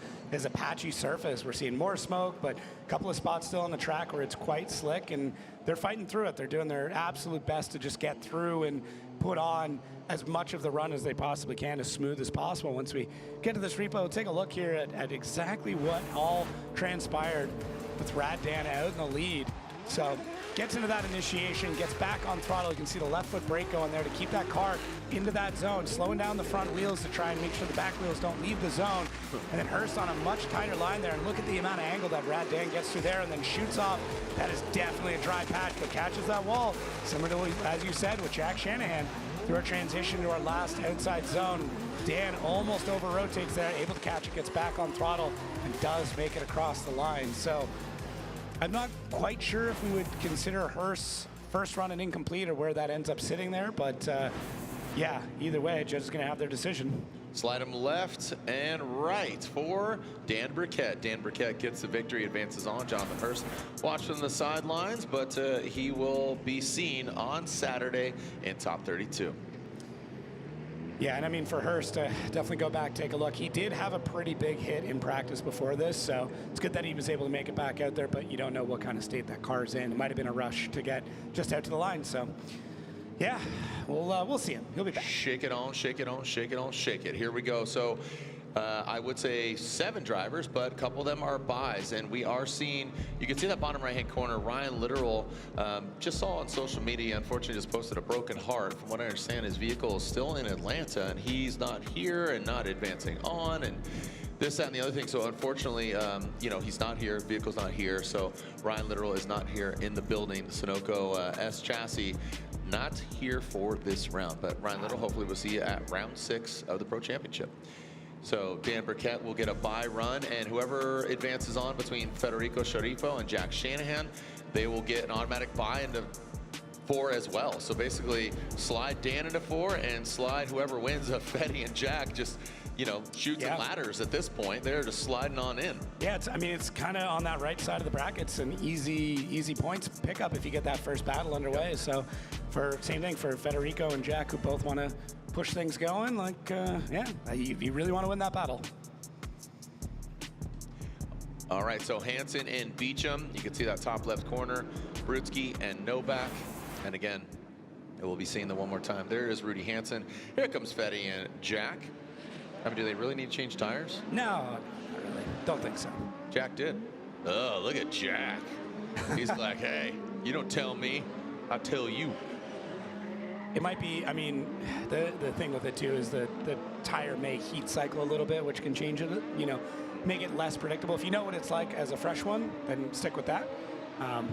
patchy surface. We're seeing more smoke, but a couple of spots still on the track where it's quite slick, and they're fighting through it. They're doing their absolute best to just get through and put on as much of the run as they possibly can, as smooth as possible. Once we get to this repo, take a look here at exactly what all transpired with Rad Dan out in the lead. So gets into that initiation, gets back on throttle. You can see the left foot brake going there to keep that car into that zone, slowing down the front wheels to try and make sure the back wheels don't leave the zone. And then Hurst on a much tighter line there, and look at the amount of angle that Rad Dan gets through there and then shoots off. That is definitely a dry patch, but catches that wall. Similar to, as you said, with Jack Shanahan through our transition to our last outside zone. Dan almost over-rotates there, able to catch it, gets back on throttle, and does make it across the line. So I'm not quite sure if we would consider Hurst's first run an incomplete or where that ends up sitting there, but yeah, either way, judge is going to have their decision. Slide him left and right for Dan Burkett. Dan Burkett gets the victory, advances on. Jonathan Hurst watching the sidelines, but he will be seen on Saturday in top 32. Yeah, and I mean, for Hurst, definitely go back, take a look. He did have a pretty big hit in practice before this, so it's good that he was able to make it back out there, but you don't know what kind of state that car's in. It might have been a rush to get just out to the line, so yeah, we'll see him. He'll be back. Shake it on, shake it on, shake it on, shake it. Here we go. So I would say 7 drivers, but a couple of them are buys, and we are seeing, you can see that bottom right-hand corner, Ryan Literal, just saw on social media, unfortunately just posted a broken heart. From what I understand, his vehicle is still in Atlanta, and he's not here and not advancing on, and this, that, and the other thing. So unfortunately, you know, he's not here, vehicle's not here, so Ryan Literal is not here in the building. The Sunoco S chassis not here for this round, but Ryan Literal, hopefully we'll see you at round 6 of the Pro Championship. So Dan Burkett will get a bye run, and whoever advances on between Federico Sharifo and Jack Shanahan, they will get an automatic bye into 4 as well. So basically, slide Dan into 4 and slide whoever wins of Fetty and Jack, just, you know, shoots and ladders at this point. They're just sliding on in. Yeah, I mean, it's kind of on that right side of the bracket. It's an easy points pickup if you get that first battle underway. So same thing for Federico and Jack, who both want to push things going. Like, yeah, you really want to win that battle. All right, so Hansen and Beecham. You can see that top left corner. Brutsky and Novak. And again, it will be seen the one more time. There is Rudy Hansen. Here comes Fetty and Jack. I mean, do they really need to change tires? No, not really. Don't think so. Jack did. Oh, look at Jack. He's like, hey, you don't tell me, I tell you. It might be, I mean, the thing with it too is the tire may heat cycle a little bit, which can change it, you know, make it less predictable. If you know what it's like as a fresh one, then stick with that.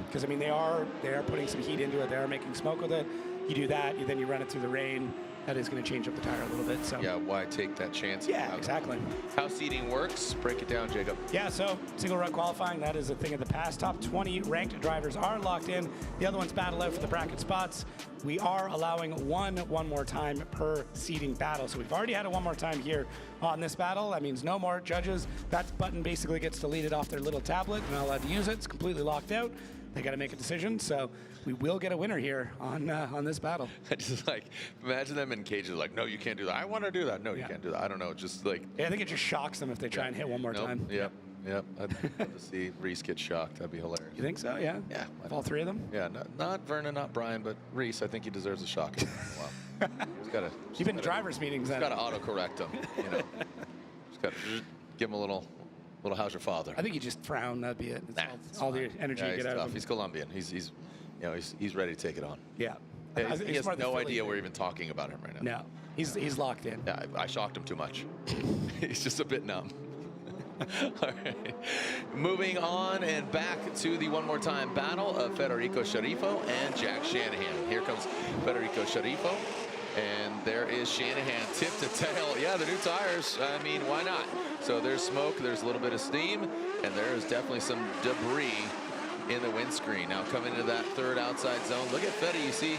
Because I mean, they are putting some heat into it. They are making smoke with it. You do that, then you run it through the rain. That is going to change up the tire a little bit. So yeah, why take that chance? Yeah, exactly. How seating works? Break it down, Jacob. Yeah, so single run qualifying, that is a thing of the past. Top 20 ranked drivers are locked in. The other ones battle out for the bracket spots. We are allowing one more time per seating battle. So we've already had a one more time here on this battle. That means no more judges. That button basically gets deleted off their little tablet. They're not allowed to use it. It's completely locked out. They got to make a decision, so we will get a winner here on this battle. I just like imagine them in cages, like, no, you can't do that. I want to do that. No, you can't do that. I don't know, just like. Yeah, I think it just shocks them if they try and hit one more time. Yep. Yep. I'd love to see Reese get shocked. That'd be hilarious. You think so? Yeah. Yeah. Of all three of them? Yeah. Not Vernon, not Brian, but Reese. I think he deserves a shock. Wow. He's got to. You've been to drivers' meetings. He's got to autocorrect him. You know. Just got to give him a little. How's your father? I think you just frown. That'd be it. It's all the energy you get out of him. He's Colombian. He's ready to take it on. Yeah. Yeah, he has no idea we're even talking about him right now. No, he's locked in. Yeah, I shocked him too much. He's just a bit numb. All right. Moving on and back to the one more time battle of Federico Sharifo and Jack Shanahan. Here comes Federico Sharifo. And there is Shanahan, tip to tail. Yeah, the new tires. I mean, why not? So there's smoke, there's a little bit of steam, and there is definitely some debris in the windscreen. Now coming into that third outside zone. Look at Fetty, you see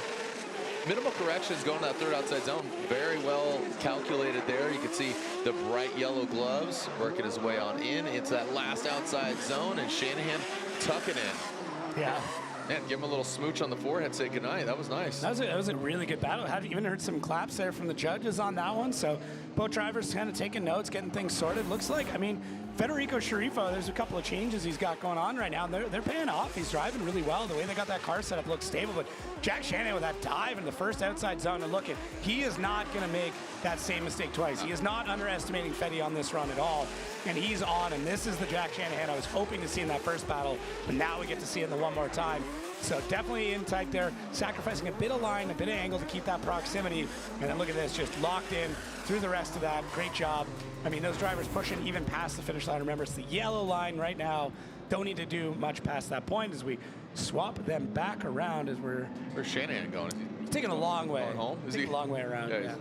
minimal corrections going to that third outside zone. Very well calculated there. You can see the bright yellow gloves working his way on in. It's that last outside zone, and Shanahan tucking in. Yeah. Man, give him a little smooch on the forehead, say goodnight. That was nice. That was a really good battle. I even heard some claps there from the judges on that one. So both drivers kind of taking notes, getting things sorted. Looks like, I mean, Federico Sharifo, there's a couple of changes he's got going on right now. They're paying off. He's driving really well. The way they got that car set up looks stable. But Jack Shanahan with that dive in the first outside zone, and look, he is not going to make that same mistake twice. He is not underestimating Fetty on this run at all. And he's on, and this is the Jack Shanahan I was hoping to see in that first battle, but now we get to see it in the one more time. So definitely in tight there, sacrificing a bit of line, a bit of angle to keep that proximity. And then look at this, just locked in through the rest of that. Great job. I mean, those drivers pushing even past the finish line. Remember, it's the yellow line right now. Don't need to do much past that point as we swap them back around as we're... Where's Shanahan going? He's taking a long way. Going home? He's taking a long way around, yeah.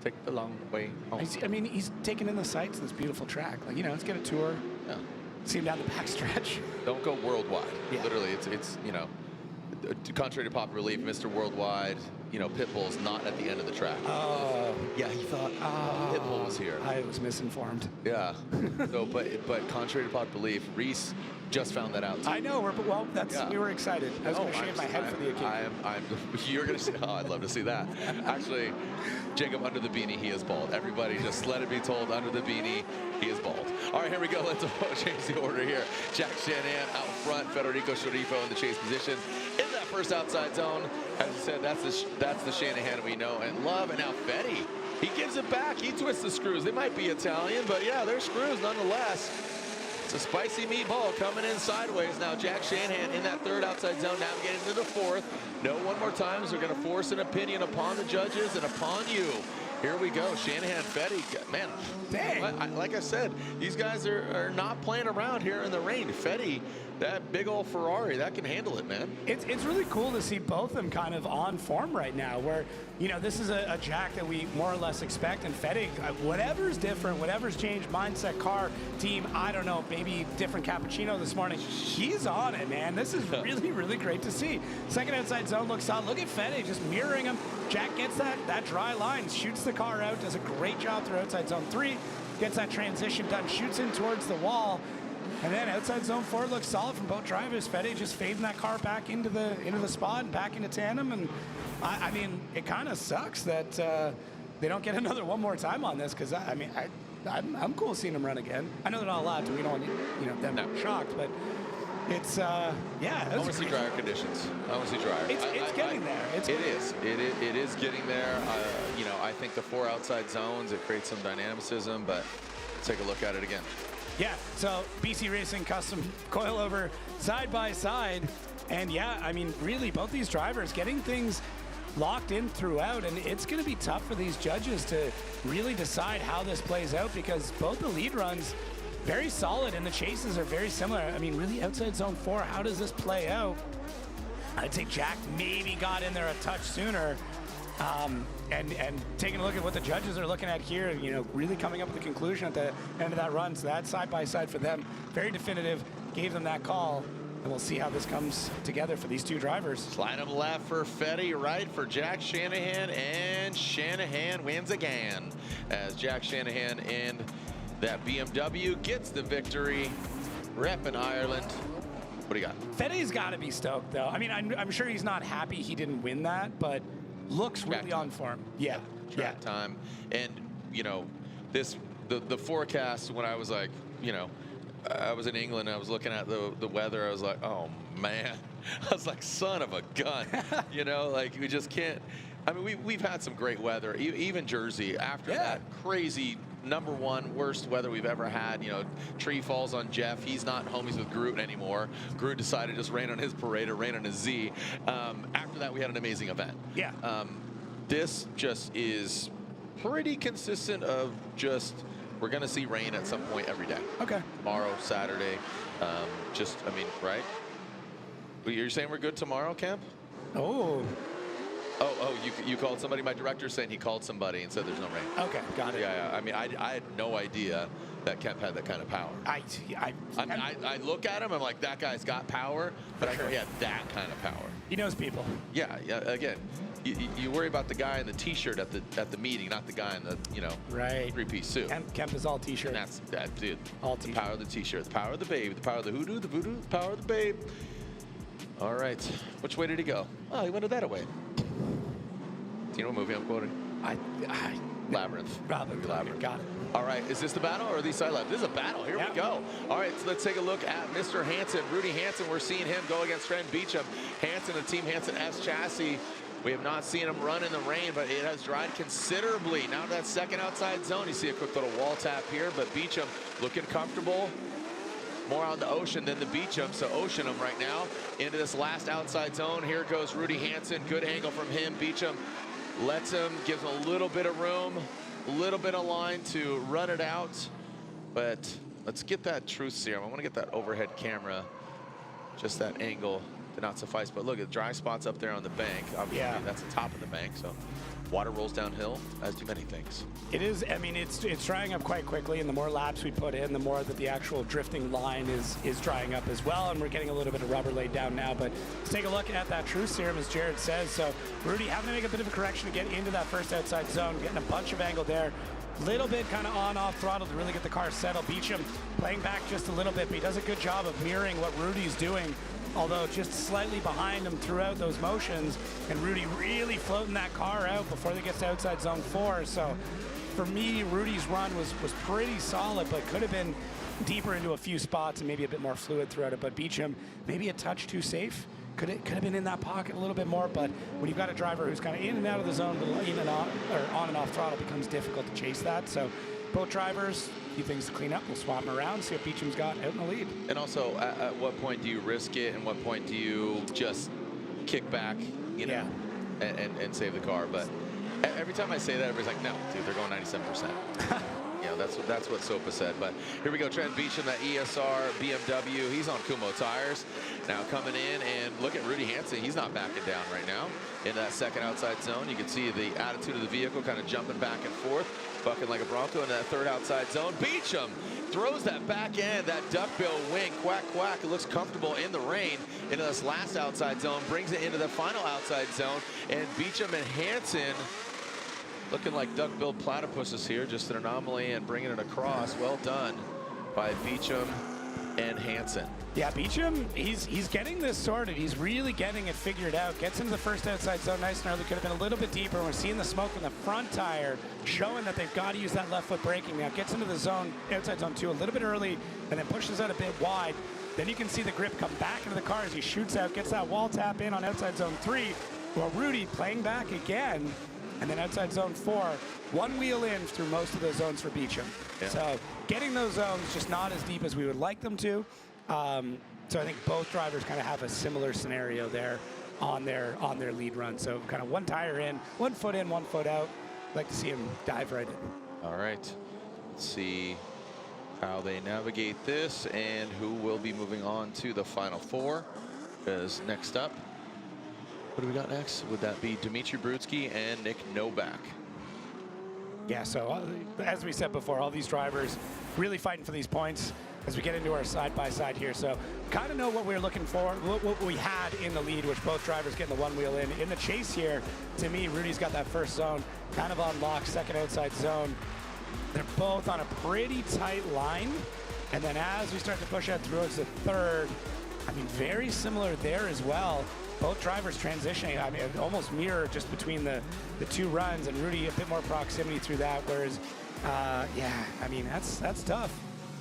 Take the long way home. He's taking in the sights of this beautiful track. Like, let's get a tour. Yeah. See him down the backstretch. Don't go worldwide. Yeah. Literally, it's contrary to popular belief, Mr. Worldwide, Pitbull's not at the end of the track. Oh, yeah, he thought, Pitbull was here. I was misinformed. Yeah. So, but contrary to popular belief, Reese just found that out too. I know. We were excited. I was going to shave my head for the occasion. You're going to see. Oh, I'd love to see that. Actually, Jacob, under the beanie, he is bald. Everybody, just let it be told, under the beanie, he is bald. All right, here we go. Let's change the order here. Jack Shanahan out front, Federico Sharifo in the chase position in that first outside zone. As I said, that's the Shanahan we know and love. And now Fetty, he gives it back. He twists the screws. They might be Italian, but yeah, they're screws nonetheless. It's a spicy meatball coming in sideways. Now Jack Shanahan in that third outside zone, navigating to the fourth. No one more times. They're going to force an opinion upon the judges and upon you. Here we go. Shanahan, Fetty. Man, dang. Like I said, these guys are not playing around here in the rain. Fetty, that big old Ferrari, that can handle it, man. It's really cool to see both of them kind of on form right now, where, this is a Jack that we more or less expect, and Fetty, whatever's different, whatever's changed, mindset, car, team, I don't know, maybe different cappuccino this morning, he's on it, man. This is really, really great to see. Second outside zone looks solid. Look at Fetty just mirroring him. Jack gets that dry line, shoots the car out, does a great job through outside zone 3, gets that transition done, shoots in towards the wall. And then outside zone 4 looks solid from both drivers. Fetty just fading that car back into the spot and back into tandem. And I mean, it kind of sucks that they don't get another one more time on this, because I'm cool seeing them run again. I know they're not allowed to. We don't want them shocked, but it's I want to see drier conditions. I want to see drier. It's getting there. It is getting there. I think the 4 outside zones, it creates some dynamicism, but let's take a look at it again. Yeah, so BC Racing custom coilover side by side. And yeah, I mean, really, both these drivers getting things locked in throughout. And it's going to be tough for these judges to really decide how this plays out, because both the lead runs very solid and the chases are very similar. I mean, really, outside zone 4, how does this play out? I'd say Jack maybe got in there a touch sooner. And taking a look at what the judges are looking at here, really coming up with the conclusion at the end of that run. So that side by side for them, very definitive, gave them that call. And we'll see how this comes together for these two drivers. Slide him left for Fetty, right for Jack Shanahan, and Shanahan wins again as Jack Shanahan in that BMW gets the victory. Rep in Ireland. What do you got? Fetty's got to be stoked, though. I mean, I'm sure he's not happy he didn't win that, but looks really on form. Yeah. Track time. And, the forecast when I was like, I was in England and I was looking at the weather. I was like, oh man, I was like, son of a gun. You know, like we just can't. I mean, we've had some great weather, even Jersey after that crazy #1 worst weather we've ever had. You know, tree falls on Jeff. He's not homies with Groot anymore. Groot decided to just rain on his parade or rain on his Z. After that, we had an amazing event. Yeah. This just is pretty consistent of just, we're going to see rain at some point every day. Okay. Tomorrow, Saturday. Just, I mean, right? You're saying we're good tomorrow, Camp? Oh. Oh, you called somebody? My director's saying he called somebody and said there's no rain. Okay, got it. Yeah. I mean, I had no idea that Kemp had that kind of power. I look at him, I'm like, that guy's got power, but I know he had that kind of power. He knows people. Yeah. Again, you worry about the guy in the T-shirt at the meeting, not the guy in the three-piece suit. Kemp is all T-shirt. And that's that, dude. All the power of the T-shirt, the power of the babe, the power of the hoodoo, the voodoo, the power of the babe. All right, which way did he go? Oh, he went to that way. Do you know what movie I'm quoting? Labyrinth. Labyrinth. Got it. All right, is this the battle or these side laps? This is a battle. Here we go. All right, so let's take a look at Mr. Hansen, Rudy Hansen. We're seeing him go against Trent Beecham. Hansen, the Team Hansen S chassis. We have not seen him run in the rain, but it has dried considerably. Now to that second outside zone, you see a quick little wall tap here, but Beecham looking comfortable. More on the Ocean than the Beecham, so Oceanham right now into this last outside zone. Here goes Rudy Hansen. Good angle from him. Beecham lets him, gives him a little bit of room, a little bit of line to run it out. But let's get that truth serum. I want to get that overhead camera. Just that angle did not suffice. But look at the dry spots up there on the bank. Obviously, that's the top of the bank. So water rolls downhill, as do many things. It is, I mean, it's drying up quite quickly, and the more laps we put in, the more that the actual drifting line is drying up as well, and we're getting a little bit of rubber laid down now. But let's take a look at that truth serum, as Jared says. So Rudy having to make a bit of a correction to get into that first outside zone, getting a bunch of angle there. Little bit kind of on-off throttle to really get the car settled. Beecham playing back just a little bit, but he does a good job of mirroring what Rudy's doing, although just slightly behind him throughout those motions, and Rudy really floating that car out before they get to outside zone 4. So for me, Rudy's run was pretty solid, but could have been deeper into a few spots and maybe a bit more fluid throughout it. But Beecham, maybe a touch too safe. Could have been in that pocket a little bit more, but when you've got a driver who's kind of in and out of the zone, in and on, or on and off throttle, it becomes difficult to chase that. So both drivers, a few things to clean up. We'll swap them around, see what Beecham's got out in the lead. And also, at what point do you risk it, and what point do you just kick back, you know, and save the car? But every time I say that, everybody's like, no, dude, they're going 97%. You know, that's what Sopa said. But here we go, Trent Beecham, that ESR BMW. He's on Kumo tires. Now coming in, and look at Rudy Hansen. He's not backing down right now in that second outside zone. You can see the attitude of the vehicle kind of jumping back and forth, bucking like a Bronco in that third outside zone. Beecham throws that back end, that duckbill wing, quack, quack. It looks comfortable in the rain into this last outside zone, brings it into the final outside zone, and Beecham and Hansen looking like duck-billed platypuses here, just an anomaly, and bringing it across. Well done by Beecham and Hansen. Yeah, Beecham, he's getting this sorted. He's really getting it figured out. Gets into the first outside zone nice and early. Could have been a little bit deeper. We're seeing the smoke in the front tire, showing that they've got to use that left foot braking now. Gets into the zone, outside zone 2, a little bit early, and then pushes out a bit wide. Then you can see the grip come back into the car as he shoots out, gets that wall tap in on outside zone 3. Well, Rudy playing back again. And then outside zone 4, one wheel in through most of those zones for Beecham. Yeah. So getting those zones just not as deep as we would like them to. So I think both drivers kind of have a similar scenario there on their lead run. So kind of one tire in, 1 foot in, 1 foot out. I'd like to see him dive right in. All right. Let's see how they navigate this and who will be moving on to the final 4. Because next up, what do we got next? Would that be Dmitry Brudsky and Nick Novak? Yeah, so as we said before, all these drivers really fighting for these points as we get into our side-by-side here. So kind of know what we're looking for, what we had in the lead, which both drivers getting the one wheel in. In the chase here, to me, Rudy's got that first zone kind of on lock, second outside zone. They're both on a pretty tight line. And then as we start to push out towards the third, I mean, very similar there as well. Both drivers transitioning, I mean, almost mirror just between the two runs, and Rudy a bit more proximity through that, whereas, yeah, I mean, that's tough.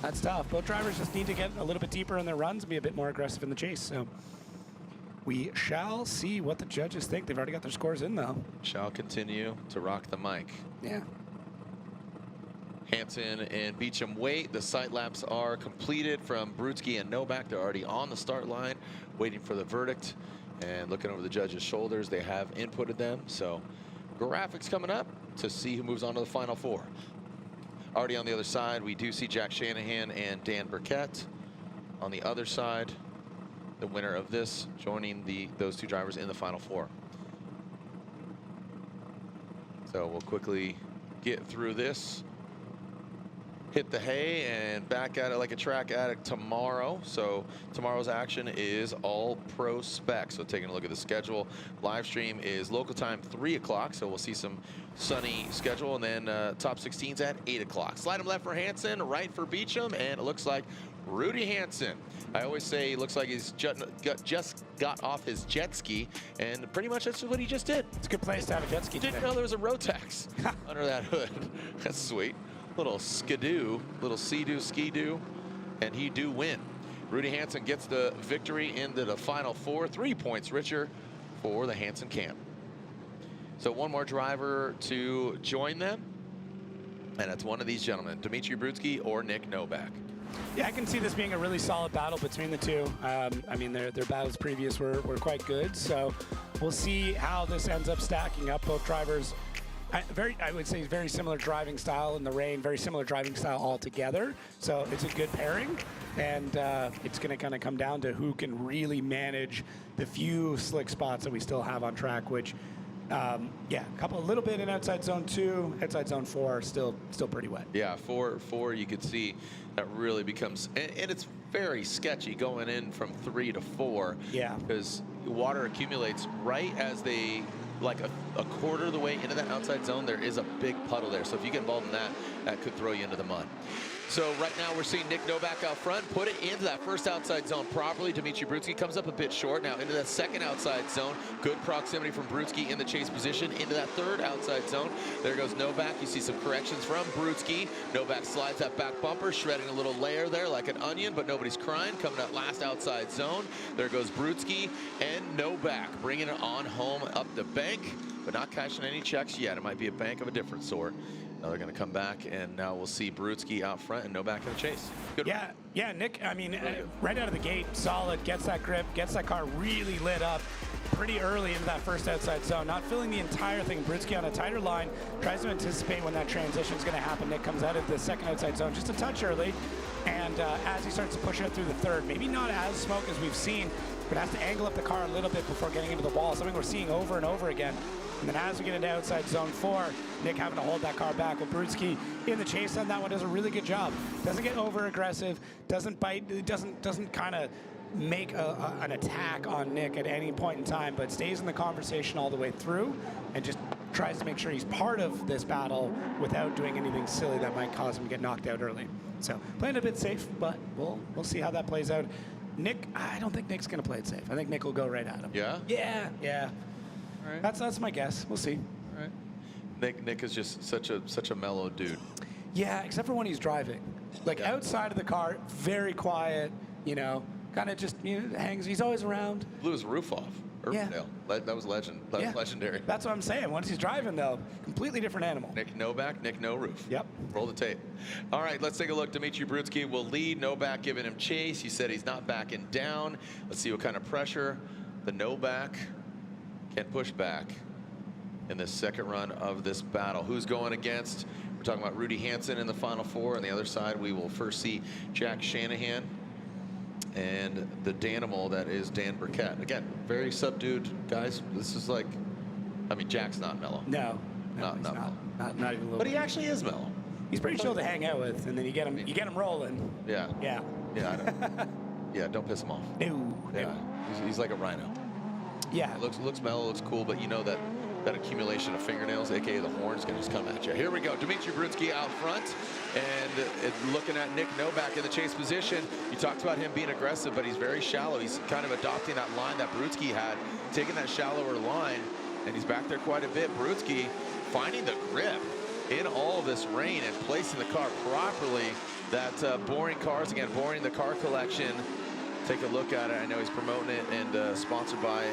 That's tough. Both drivers just need to get a little bit deeper in their runs and be a bit more aggressive in the chase. So we shall see what the judges think. They've already got their scores in, though. Shall continue to rock the mic. Yeah. Hansen and Beecham wait. The sight laps are completed from Brutsky and Novak. They're already on the start line, waiting for the verdict. And looking over the judges' shoulders, they have inputted them. So graphics coming up to see who moves on to the final four. Already on the other side, we do see Jack Shanahan and Dan Burkett. On the other side, the winner of this joining those two drivers in the final four. So we'll quickly get through this. Hit the hay and back at it like a track addict tomorrow. So tomorrow's action is all pro spec. So taking a look at the schedule, live stream is local time 3 o'clock. So we'll see some sunny schedule, and then top 16s at 8 o'clock. Slide him left for Hansen, right for Beecham, and it looks like Rudy Hansen. I always say it looks like he's just got off his jet ski, and pretty much that's what he just did. It's a good place to have a jet ski. Didn't know there was a Rotax under that hood. That's sweet. Little skidoo, little sea-doo, ski-doo, and he do win. Rudy Hansen gets the victory into the final four, 3 points richer for the Hansen camp. So one more driver to join them, and it's one of these gentlemen, Dmitry Brutsky or Nick Novak. Yeah, I can see this being a really solid battle between the two. I mean, their battles previous were quite good, so we'll see how this ends up stacking up. Both drivers, I would say, very similar driving style in the rain, very similar driving style altogether. So it's a good pairing, and it's going to kind of come down to who can really manage the few slick spots that we still have on track, which, yeah, a little bit in outside zone 2, outside zone 4, still pretty wet. Yeah, four, you could see that really becomes, and it's very sketchy going in from 3 to 4. Yeah. Because water accumulates right as they, like a quarter of the way into that outside zone, there is a big puddle there. So if you get involved in that, that could throw you into the mud. So right now we're seeing Nick Novak out front, put it into that first outside zone properly. Dmitry Brutsky comes up a bit short. Now into that second outside zone. Good proximity from Brutsky in the chase position. Into that third outside zone. There goes Novak. You see some corrections from Brutsky. Novak slides that back bumper, shredding a little layer there like an onion, but nobody's crying. Coming out last outside zone. There goes Brutsky and Novak, bringing it on home up the bank, but not cashing any checks yet. It might be a bank of a different sort. Now they're going to come back, and now we'll see Brutsky out front and Novak in the chase. Good. Yeah, Nick, I mean, right out of the gate, solid, gets that grip, gets that car really lit up pretty early into that first outside zone, not filling the entire thing. Brutsky on a tighter line, tries to anticipate when that transition is going to happen. Nick comes out of the second outside zone just a touch early, and as he starts to push it through the third, maybe not as smoke as we've seen, but has to angle up the car a little bit before getting into the wall, something we're seeing over and over again. And then as we get into outside zone 4, Nick having to hold that car back with Brutsky in the chase on that one does a really good job. Doesn't get over aggressive, doesn't bite, doesn't kind of make an attack on Nick at any point in time, but stays in the conversation all the way through and just tries to make sure he's part of this battle without doing anything silly that might cause him to get knocked out early. So playing a bit safe, but we'll see how that plays out. Nick, I don't think Nick's going to play it safe. I think Nick will go right at him. Yeah? Yeah. All right. That's my guess. We'll see. All right. Nick is just such a mellow dude. Yeah, except for when he's driving. Like outside of the car, very quiet, kind of just hangs. He's always around. Blew his roof off. Urbandale. Yeah. That was legend. That was legendary. That's what I'm saying. Once he's driving, though, completely different animal. Nick Novak, Nick no roof. Yep. Roll the tape. All right, let's take a look. Dmitry Brutsky will lead. Novak giving him chase. He said he's not backing down. Let's see what kind of pressure the Novak can push back in this second run of this battle. Who's going against? We're talking about Rudy Hansen in the final 4. On the other side, we will first see Jack Shanahan and the Danimal that is Dan Burkett. Again, very subdued guys. This is like, I mean, Jack's not mellow. No, not mellow. Not even a little. But he actually is mellow. He's pretty chill to hang out with, and then you get him rolling. Yeah. Yeah. Yeah. Don't piss him off. No. Yeah. He's like a rhino. Yeah. Looks mellow, looks cool, but you know that accumulation of fingernails, aka the horn, is going to just come at you. Here we go. Dmitry Brutsky out front, and looking at Nick Novak in the chase position. You talked about him being aggressive, but he's very shallow. He's kind of adopting that line that Brutsky had, taking that shallower line, and he's back there quite a bit. Brutsky finding the grip in all this rain and placing the car properly that boring cars again, boring the car collection. Take a look at it. I know he's promoting it and sponsored by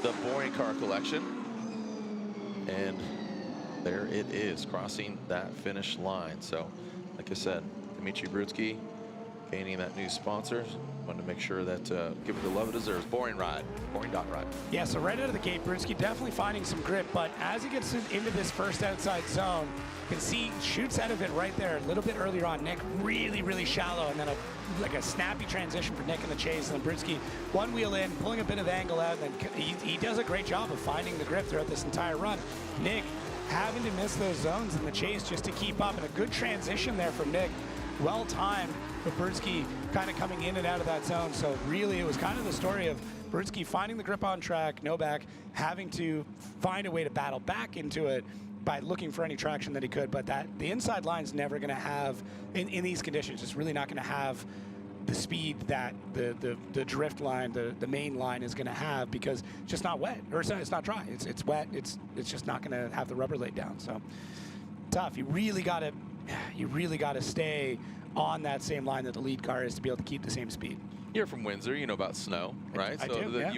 the Boring Car Collection. And there it is, crossing that finish line. So, like I said, Dmitry Brutsky gaining that new sponsor. Wanted to make sure that give it the love it deserves. Boring ride, boring dot ride. Yeah, so right out of the gate, Brutsky definitely finding some grip, but as he gets into this first outside zone, you can see shoots out of it right there a little bit earlier on. Nick really, really shallow, and then like a snappy transition for Nick in the chase, and then Brutsky one wheel in, pulling a bit of angle out, and then he does a great job of finding the grip throughout this entire run. Nick having to miss those zones in the chase just to keep up, and a good transition there from Nick. Well timed, but Brutsky kind of coming in and out of that zone. So really, it was kind of the story of Brutsky finding the grip on track, Novak having to find a way to battle back into it by looking for any traction that he could. But the inside line's never going to have, in these conditions, it's really not going to have the speed that the drift line, the main line is going to have, because it's just not wet, or it's not dry. It's wet. It's just not going to have the rubber laid down. So tough. You really got to stay on that same line that the lead car is to be able to keep the same speed. You're from Windsor, you know about snow, right? I do, yeah.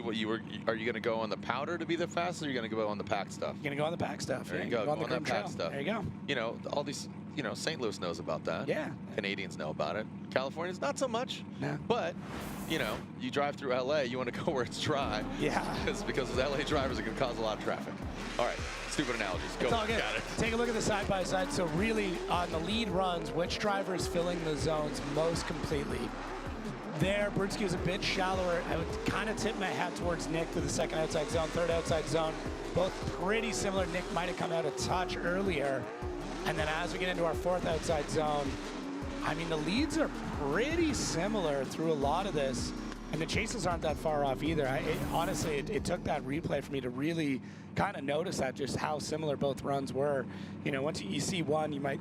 Are you going to go on the powder to be the fastest, or are you going to go on the packed stuff? You're going to go on the packed stuff. There yeah, you go, go on the that packed stuff. There you go. You know, all these, St. Louis knows about that. Yeah. Canadians know about it. Californians, not so much. No. But, you drive through LA, you want to go where it's dry. Yeah. Because LA drivers are going to cause a lot of traffic. All right, stupid analogies. Go. It's all good. Got it. Take a look at the side-by-side. So really, on the lead runs, which driver is filling the zones most completely? There, Brutsky was a bit shallower. I would kind of tip my hat towards Nick for the second outside zone, third outside zone. Both pretty similar. Nick might have come out a touch earlier. And then as we get into our fourth outside zone, I mean, the leads are pretty similar through a lot of this. And the chases aren't that far off either. Honestly, it took that replay for me to really kind of notice that, just how similar both runs were. Once you see one, you might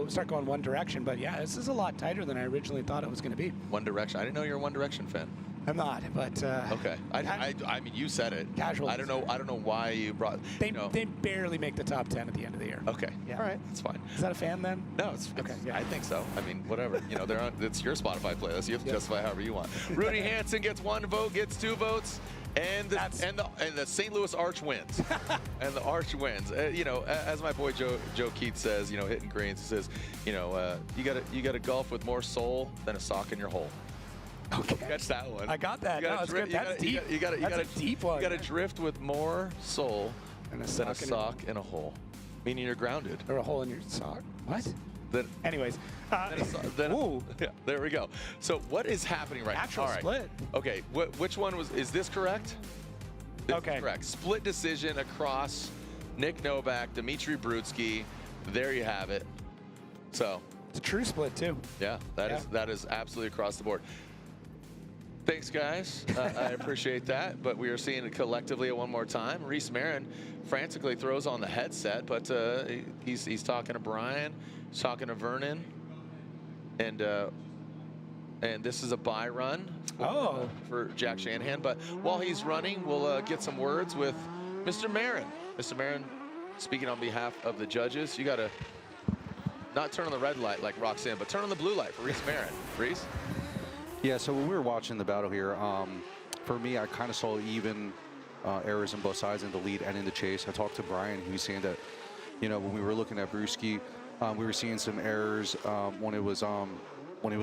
start going one direction. But yeah, this is a lot tighter than I originally thought it was going to be. One Direction. I didn't know you were a One Direction fan. I'm not, but okay. I mean, you said it. Casual. I don't know why you brought. They barely make the top 10 at the end of the year. Okay. Yeah. All right. That's fine. Is that a fan then? No, it's okay. Yeah. I think so. I mean, whatever. They're on. It's your Spotify playlist. You have to justify however you want. Rudy Hansen gets 1 vote, gets 2 votes. And the St. Louis Arch wins. And the Arch wins. As my boy Joe Keith says, hitting greens, he says, you got to golf with more soul than a sock in your hole. Okay. Catch that one. I got that. That's good. That's deep. That's a deep one. You got to drift with more soul than a sock in a hole. Meaning you're grounded. Or a hole in your sock. What? Anyways. Yeah, there we go. So what is happening right now? Actual split. Okay, which one is this correct? Okay. Correct. Split decision across Nick Novak, Dmitry Brutsky. There you have it. So it's a true split too. Yeah, that is absolutely across the board. Thanks, guys. I appreciate that. But we are seeing it collectively one more time. Reese Marin frantically throws on the headset, but he's talking to Brian, he's talking to Vernon, and this is a bye run for Jack Shanahan. But while he's running, we'll get some words with Mr. Marin. Mr. Marin, speaking on behalf of the judges, you got to not turn on the red light like Roxanne, but turn on the blue light for Reese Marin. Reese? Yeah, so when we were watching the battle here, for me, I kind of saw even errors on both sides, in the lead and in the chase. I talked to Brian, he was saying that, when we were looking at Brutsky, we were seeing some errors when it was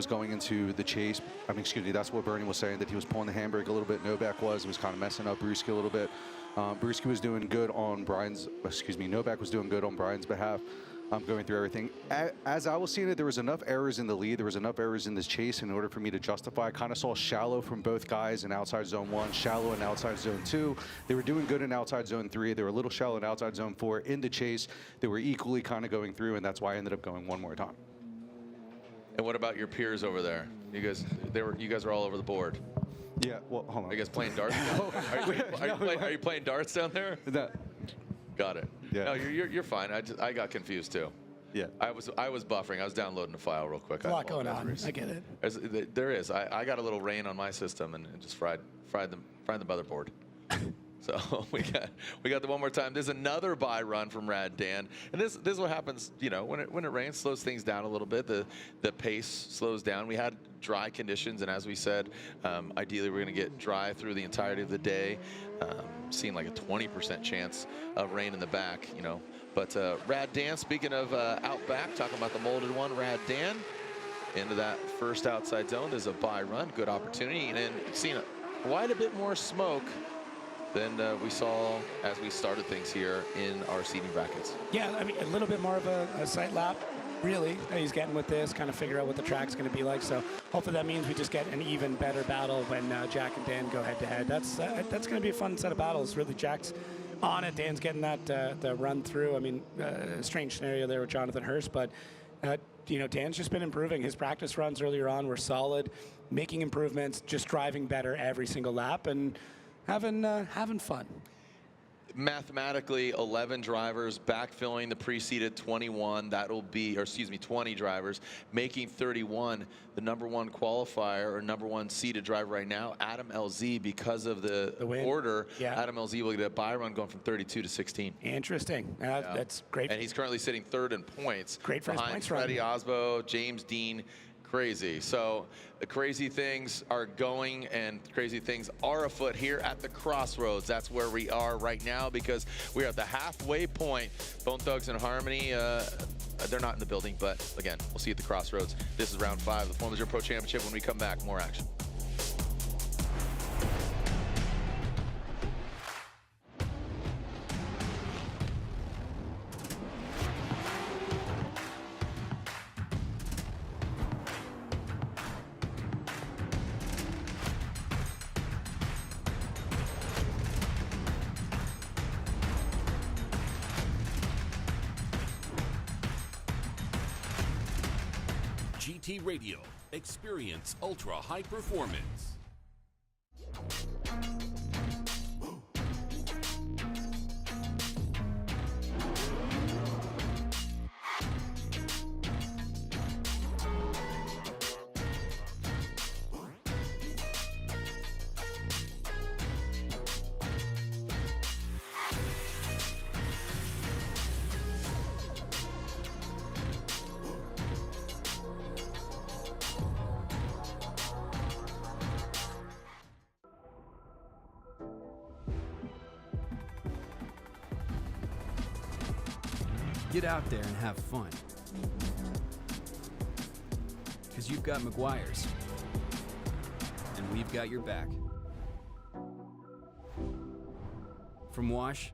going into the chase. I mean, excuse me, that's what Bernie was saying, that he was pulling the handbrake a little bit. Novak was kind of messing up Brutsky a little bit. Brutsky was doing good on Novak was doing good on Brian's behalf. Going through everything. As I was seeing it, there was enough errors in the lead, there was enough errors in this chase in order for me to justify. I kind of saw shallow from both guys in outside zone 1, shallow in outside zone 2. They were doing good in outside zone 3. They were a little shallow in outside zone 4. In the chase, they were equally kind of going through, and that's why I ended up going one more time. And what about your peers over there? You guys are all over the board. Yeah, well, hold on. Are you guys playing darts? Are you playing darts down there? Got it. Yeah. No, you're fine. I got confused too. Yeah. I was buffering. I was downloading a file real quick. A lot going on. I get it. There is. I got a little rain on my system and it just fried the motherboard. So we got the one more time. There's another by run from Rad Dan, and this is what happens. You know, when it rains, slows things down a little bit. The pace slows down. We had dry conditions, and as we said, ideally we're going to get dry through the entirety of the day. Seeing like a 20% chance of rain in the back. You know, but Rad Dan. Speaking of out back, talking about the molded one, Rad Dan into that first outside zone. There's a by run, good opportunity, and then seeing quite a bit more smoke than we saw as we started things here in our seating brackets. Yeah, I mean, a little bit more of a sight lap, really, that he's getting with this, kind of figure out what the track's going to be like. So hopefully that means we just get an even better battle when Jack and Dan go head-to-head. That's going to be a fun set of battles. Really, Jack's on it. Dan's getting that the run through. I mean, strange scenario there with Jonathan Hurst, but you know, Dan's just been improving. His practice runs earlier on were solid, making improvements, just driving better every single lap, and having fun. Mathematically, 11 drivers backfilling the preceded 21. That'll be, or excuse me, 20 drivers making 31. The #1 qualifier or #1 seeded driver right now, Adam LZ, because of the order. Yeah. Adam LZ will get a by run going from 32 to 16. Interesting. That's great. And he's currently sitting 3rd in points. Great for his behind points Freddie Osbo, James Dean. Crazy. So the crazy things are going and crazy things are afoot here at the crossroads. That's where we are right now because we are at the halfway point. Bone Thugs and Harmony, they're not in the building, but again, we'll see you at the crossroads. This is round 5 of the Formula 0 Pro Championship. When we come back, more action. GT Radio. Experience ultra high performance. Get out there and have fun. Because you've got Meguiar's. And we've got your back. From wash,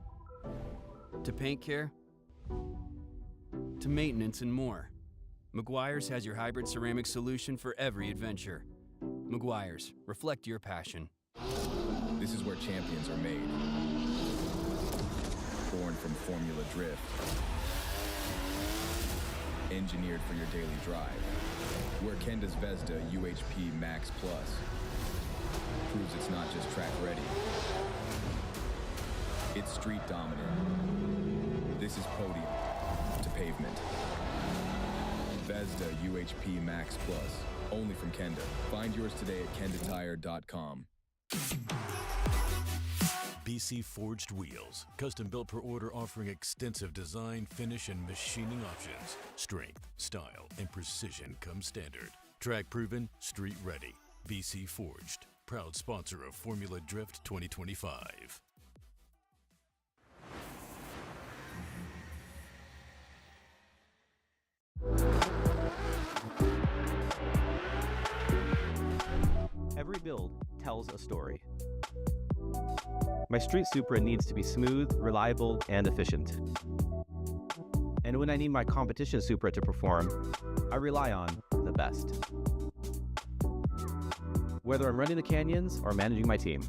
to paint care, to maintenance and more, Meguiar's has your hybrid ceramic solution for every adventure. Meguiar's, reflect your passion. This is where champions are made. Born from Formula Drift. Engineered for your daily drive. Where Kenda's Vesda UHP Max Plus proves it's not just track ready. It's street dominant. This is podium to pavement. Vesda UHP Max Plus, only from Kenda. Find yours today at kendatire.com. BC Forged Wheels, custom built per order, offering extensive design, finish, and machining options. Strength, style, and precision come standard. Track proven, street ready. BC Forged, proud sponsor of Formula Drift 2025. Every build tells a story. My street Supra needs to be smooth, reliable, and efficient. And when I need my competition Supra to perform, I rely on the best. Whether I'm running the canyons or managing my team,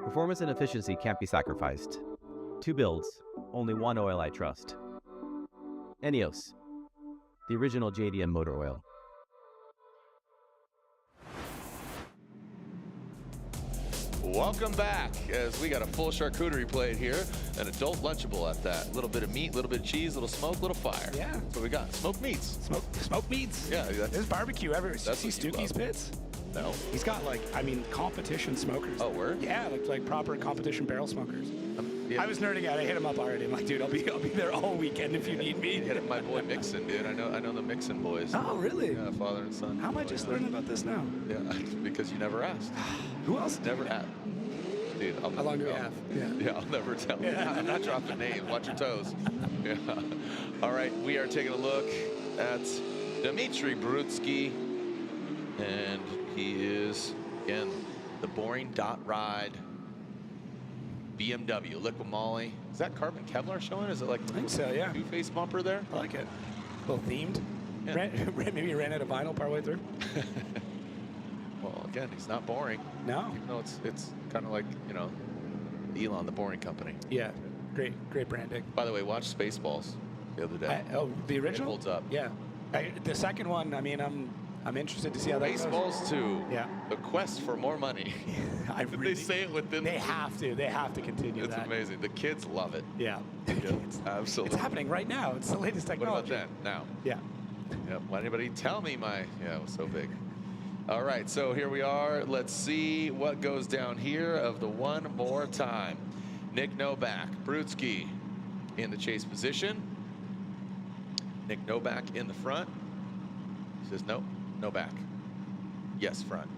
performance and efficiency can't be sacrificed. 2 builds, only 1 oil I trust. Eneos, the original JDM motor oil. Welcome back, as we got a full charcuterie plate here, an adult Lunchable at that. A little bit of meat, a little bit of cheese, a little smoke, a little fire. Yeah. That's what we got. Smoked meats. Smoked meats. Yeah. There's barbecue everywhere. That's See Stooky's Pits? No. He's got like, I mean, competition smokers. Oh, word? Yeah, like proper competition barrel smokers. Yeah. I was nerding out. I hit him up already. I'm like, dude, I'll be there all weekend if you need me. Hit my boy Mixon, dude. I know the Mixon boys. Oh, really? Yeah, father and son. How am I just learning about this now? Yeah, because you never asked. Who else? Never asked. Dude, I'll How long do we never have? tell. Yeah, I'll never tell. Yeah. I'm not dropping names. Watch your toes. Yeah. All right, we are taking a look at Dmitry Brutsky, and he is, again, the boring dot ride BMW liquid moly. Is that carbon Kevlar showing? Is it like I think so, yeah. two-face bumper there? I like it. A little themed. Yeah. Maybe ran out of vinyl partway through. Well, again, he's not boring. No. No, it's kind of like, you know, Elon, the Boring Company. Yeah, great branding. By the way, watch Spaceballs the other day. The original? It holds up. Yeah. The second one, I mean, I'm interested to see how that goes. Spaceballs 2. Yeah. The quest for more money. They say it within. They have to continue It's that. amazing. The kids love it. Yeah. Yeah, absolutely. It's happening right now. It's the latest technology. What about then? Now. Yeah. Yeah. Why anybody tell me my? Yeah, it was so big. All right, so here we are. Let's see what goes down here of the one more time. Nick Novak, Brutsky in the chase position. Nick Novak in the front. He says no, Novak. Yes, front.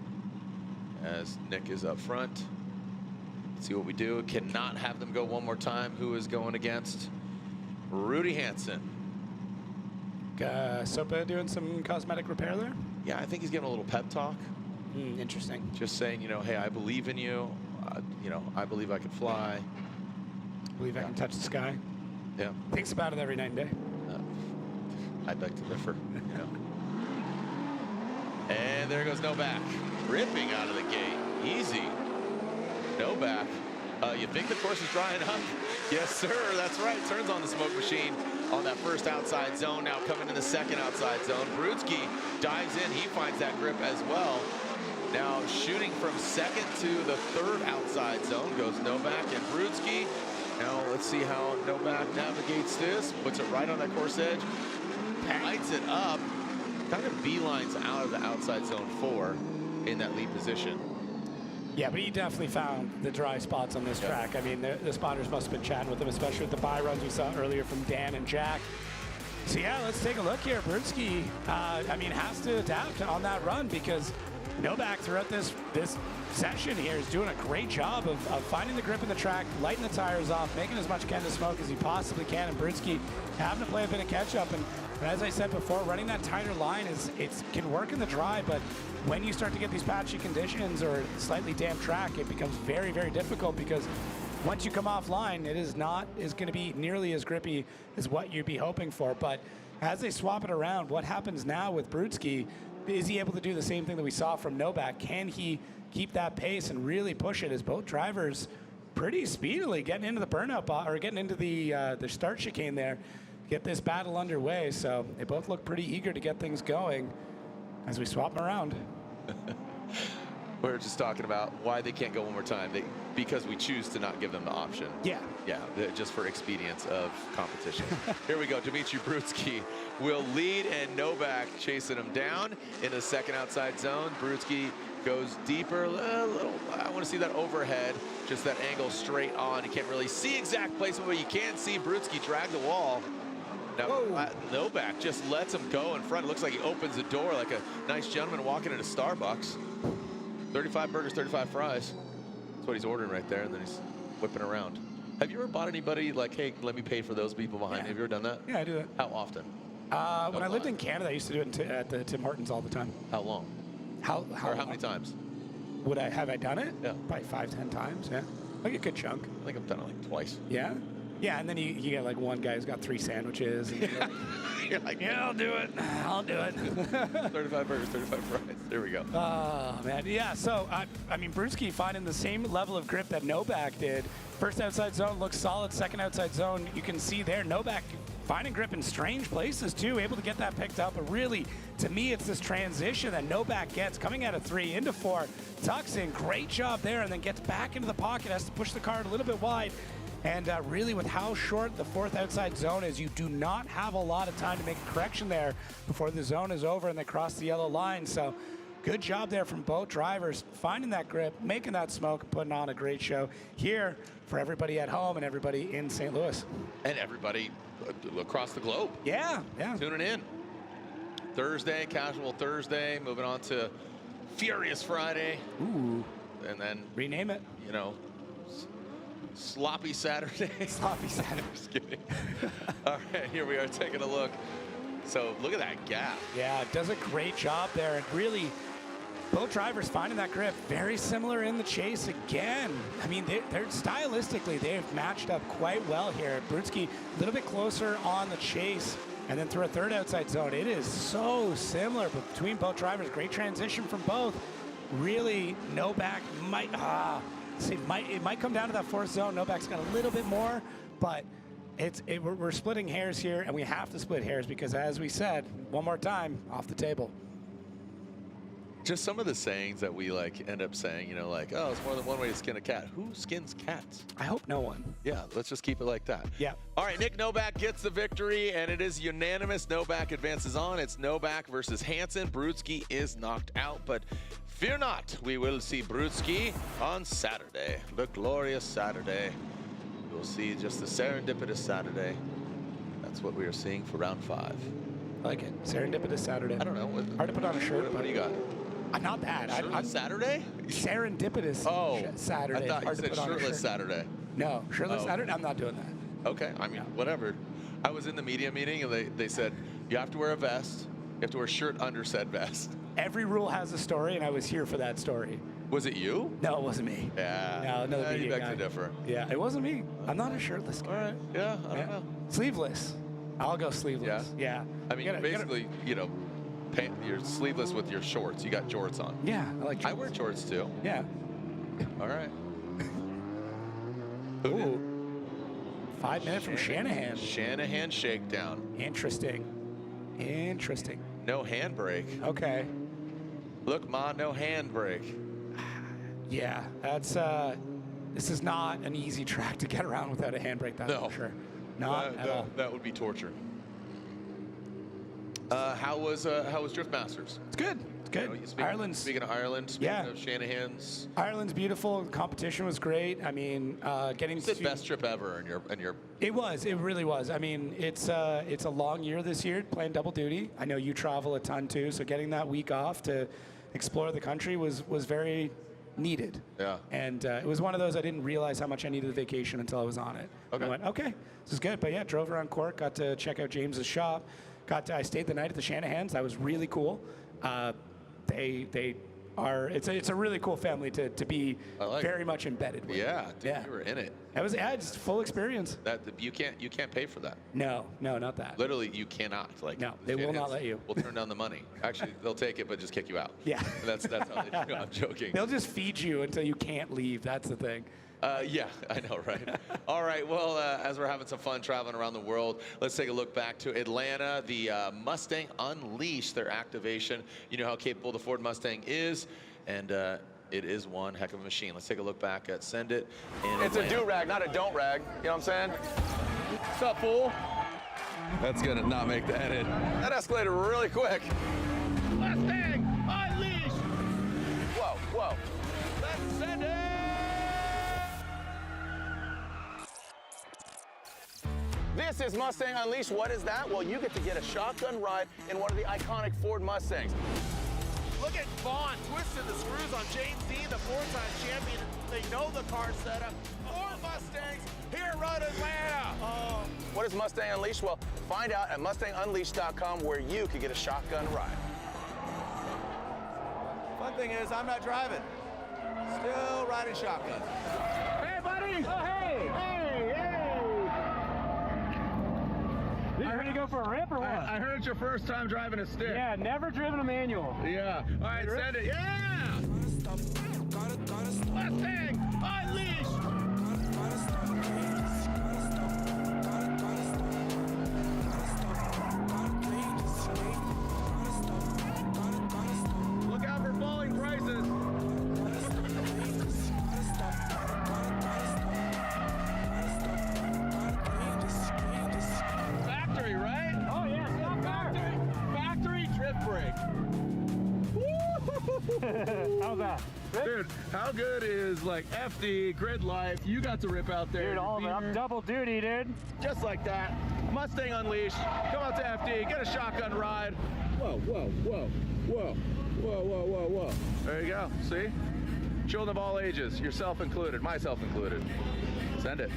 As Nick is up front. Let's see what we do. Cannot have them go one more time. Who is going against? Rudy Hansen. Sopa doing some cosmetic repair there? Yeah, I think he's giving a little pep talk. Interesting. Just saying, you know, hey, I believe in you. You know, I believe I can fly. Believe I can touch the sky. Yeah. Thinks about it every night and day. I'd like to differ, you know. And there goes Novak, ripping out of the gate. Easy. Novak. You think the course is drying up? Yes, sir. That's right. Turns on the smoke machine on that first outside zone. Now coming in the second outside zone. Brutsky dives in. He finds that grip as well. Now shooting from second to the third outside zone goes Novak and Brutsky. Now let's see how Novak navigates this. Puts it right on that course edge. Lights it up. Kind of beelines out of the outside zone 4 in that lead position. Yeah, but he definitely found the dry spots on this track. I mean, the spotters must have been chatting with him, especially with the buy runs we saw earlier from Dan and Jack. So yeah, let's take a look here. Brutsky, I mean, has to adapt on that run because Novak throughout this session here is doing a great job of finding the grip in the track, lighting the tires off, making as much can to smoke as he possibly can, and Brutsky having to play a bit of catch up. And as I said before, running that tighter line can work in the dry, but when you start to get these patchy conditions or slightly damp track, it becomes very, very difficult because once you come offline, it is going to be nearly as grippy as what you'd be hoping for. But as they swap it around, what happens now with Brutsky? Is he able to do the same thing that we saw from Novak? Can he keep that pace and really push it as both drivers pretty speedily getting into the burnout or getting into the start chicane there, get this battle underway? So they both look pretty eager to get things going as we swap them around. We're just talking about why they can't go one more time. Because we choose to not give them the option. Yeah. Yeah, just for expedience of competition. Here we go. Dmitry Brutsky will lead, and Novak chasing him down in the second outside zone. Brutsky goes deeper, a little. I want to see that overhead, just that angle straight on. You can't really see exact placement, but you can see Brutsky drag the wall. Now, Novak just lets him go in front. It looks like he opens the door like a nice gentleman walking into Starbucks. 35 burgers, 35 fries. That's what he's ordering right there, and then he's whipping around. Have you ever bought anybody like, hey, let me pay for those people behind you? Have you ever done that? Yeah, I do that. How often? When I lived in Canada, I used to do it at the Tim Hortons all the time. How long? How many times? Have I done it? Yeah. Probably 5-10 times, yeah. Like a good chunk. I think I've done it like twice. Yeah? Yeah, and then you get like one guy who's got 3 sandwiches. And you're like, yeah, I'll do it. I'll do it. 35 burgers, 35 fries. There we go. Oh, man. Yeah, so, I mean, Brutsky finding the same level of grip that Novak did. First outside zone looks solid. Second outside zone, you can see there, Novak finding grip in strange places, too, able to get that picked up. But really, to me, it's this transition that Novak gets coming out of 3 into 4. Tucks in, great job there, and then gets back into the pocket, has to push the car a little bit wide. And really, with how short the 4th outside zone is, you do not have a lot of time to make a correction there before the zone is over and they cross the yellow line. So good job there from both drivers, finding that grip, making that smoke, putting on a great show here for everybody at home and everybody in St. Louis. And everybody across the globe. Yeah. Tuning in. Thursday, casual Thursday, moving on to Furious Friday. Ooh. And then rename it. You know, Sloppy Saturday. Sloppy Saturday. Just kidding. All right, here we are taking a look. So look at that gap. Yeah, does a great job there. And really, both drivers finding that grip. Very similar in the chase again. I mean, they're stylistically, they've matched up quite well here. Brudski a little bit closer on the chase. And then through a third outside zone. It is so similar between both drivers. Great transition from both. Really, Novak might, it might come down to that fourth zone. Novak's got a little bit more, but we're splitting hairs here, and we have to split hairs because, as we said, one more time, off the table. Just some of the sayings that we end up saying, you know, like, oh, it's more than one way to skin a cat. Who skins cats? I hope no one. Yeah, let's just keep it like that. Yeah. All right, Nick Novak gets the victory, and it is unanimous. Novak advances on. It's Novak versus Hansen. Brudski is knocked out, but fear not. We will see Brudski on Saturday, the glorious Saturday. We'll see just the serendipitous Saturday. That's what we are seeing for round 5. I like it. Serendipitous Saturday. I don't know. Hard to put on a shirt. What do you got? Not bad. Shirtless Saturday? Serendipitous Saturday. I thought you said shirtless Saturday. No, shirtless Saturday? I'm not doing that. Okay, I mean, whatever. I was in the media meeting, and they said, you have to wear a vest. You have to wear a shirt under said vest. Every rule has a story, and I was here for that story. Was it you? No, it wasn't me. Yeah. No, another media you beg guy. to differ. Yeah, it wasn't me. I'm not a shirtless guy. All right. Yeah, I don't know. Sleeveless. I'll go sleeveless. Yeah. I mean, basically, you know, you're sleeveless with your shorts. You got jorts on. Yeah, I like jorts. I wear jorts too. Yeah. All right. Ooh. 5 minutes from Shanahan. Shanahan shakedown. Interesting. No handbrake. Okay. Look, Ma, no handbrake. Yeah, that's this is not an easy track to get around without a handbrake, that's for sure. Not at all. That would be torture. How was Drift Masters? It's good. It's good. You know, speaking of Ireland, speaking of Shanahan's. Ireland's beautiful. The competition was great. I mean, getting it's the best trip ever in your. It was. It really was. I mean, it's a long year this year, playing double duty. I know you travel a ton too, so getting that week off to explore the country was very needed. Yeah. And it was one of those I didn't realize how much I needed a vacation until I was on it. Okay. I went, okay, this is good. But yeah, drove around Cork, got to check out James's shop. I stayed the night at the Shanahan's. That was really cool. They are. It's a really cool family to be very much embedded with. Yeah, dude, you were in it. That was just full experience. That you can't pay for that. No, not that. Literally, you cannot. No, they will not let you. We'll turn down the money. Actually, they'll take it, but just kick you out. Yeah. That's how they do. I'm joking. They'll just feed you until you can't leave. That's the thing. Yeah, I know, right? All right, well, as we're having some fun traveling around the world, let's take a look back to Atlanta. The Mustang Unleashed, their activation. You know how capable the Ford Mustang is, and it is one heck of a machine. Let's take a look back at Send It in It's Atlanta. a do-rag, not a don't-rag. You know what I'm saying? What's up, fool? That's going to not make the edit. That escalated really quick. Mustang Unleashed! Whoa. Let's send it! This is Mustang Unleashed. What is that? Well, you get to get a shotgun ride in one of the iconic Ford Mustangs. Look at Vaughn twisting the screws on James Dean, the 4-time champion. They know the car setup. 4 Mustangs here at Road Atlanta. What is Mustang Unleashed? Well, find out at MustangUnleashed.com where you can get a shotgun ride. Fun thing is, I'm not driving. Still riding shotgun. Hey, buddy! Oh, hey! Hey! You ready to go for a rip or what? I heard it's your first time driving a stick. Yeah, never driven a manual. Yeah. All right, send it. Yeah! Mustang Unleashed! Look out for falling prices. Factory, right? Oh, yeah, Factory drift brake. Dude, how good is like FD, Grid Life? You got to rip out there. Dude, all of it. I'm double duty, dude. Just like that. Mustang Unleashed. Come out to FD, get a shotgun ride. Whoa, whoa, whoa, whoa, whoa, whoa, whoa, whoa. There you go, see? Children of all ages, yourself included, myself included. Send it.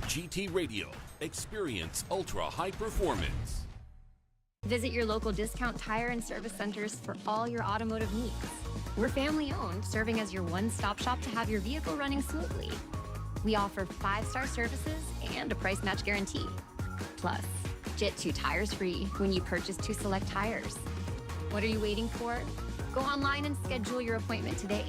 GT Radio. Experience ultra high performance. Visit your local discount tire and service centers for all your automotive needs. We're family owned, serving as your one-stop shop to have your vehicle running smoothly. We offer 5-star services and a price match guarantee. Plus, get 2 tires free when you purchase 2 select tires. What are you waiting for? Go online and schedule your appointment today.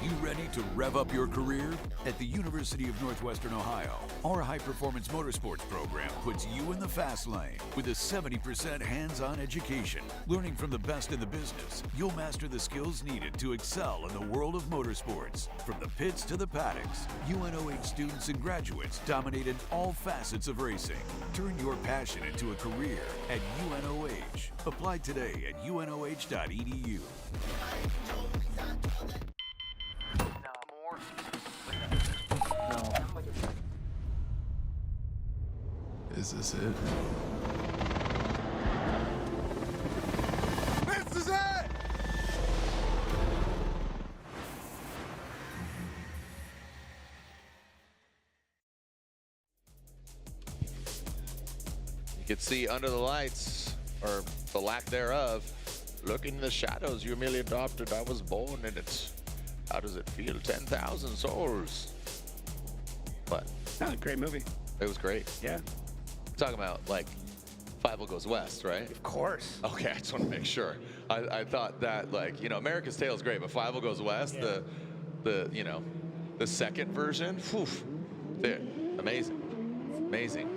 You ready to rev up your career? At the University of Northwestern Ohio, our high-performance motorsports program puts you in the fast lane with a 70% hands-on education. Learning from the best in the business, you'll master the skills needed to excel in the world of motorsports. From the pits to the paddocks, UNOH students and graduates dominate in all facets of racing. Turn your passion into a career at UNOH. Apply today at unoh.edu. Is this it? This is it! You can see under the lights, or the lack thereof, look in the shadows, you're merely adopted, I was born in it. How does it feel? 10,000 souls. What? Oh, great movie. It was great. Yeah. Talking about like 5 Goes West, right? Of course. Okay, I just want to make sure. I thought that, like, you know, America's Tale is great, but 5 Goes West, yeah. the you know, the second version, whew, amazing, amazing.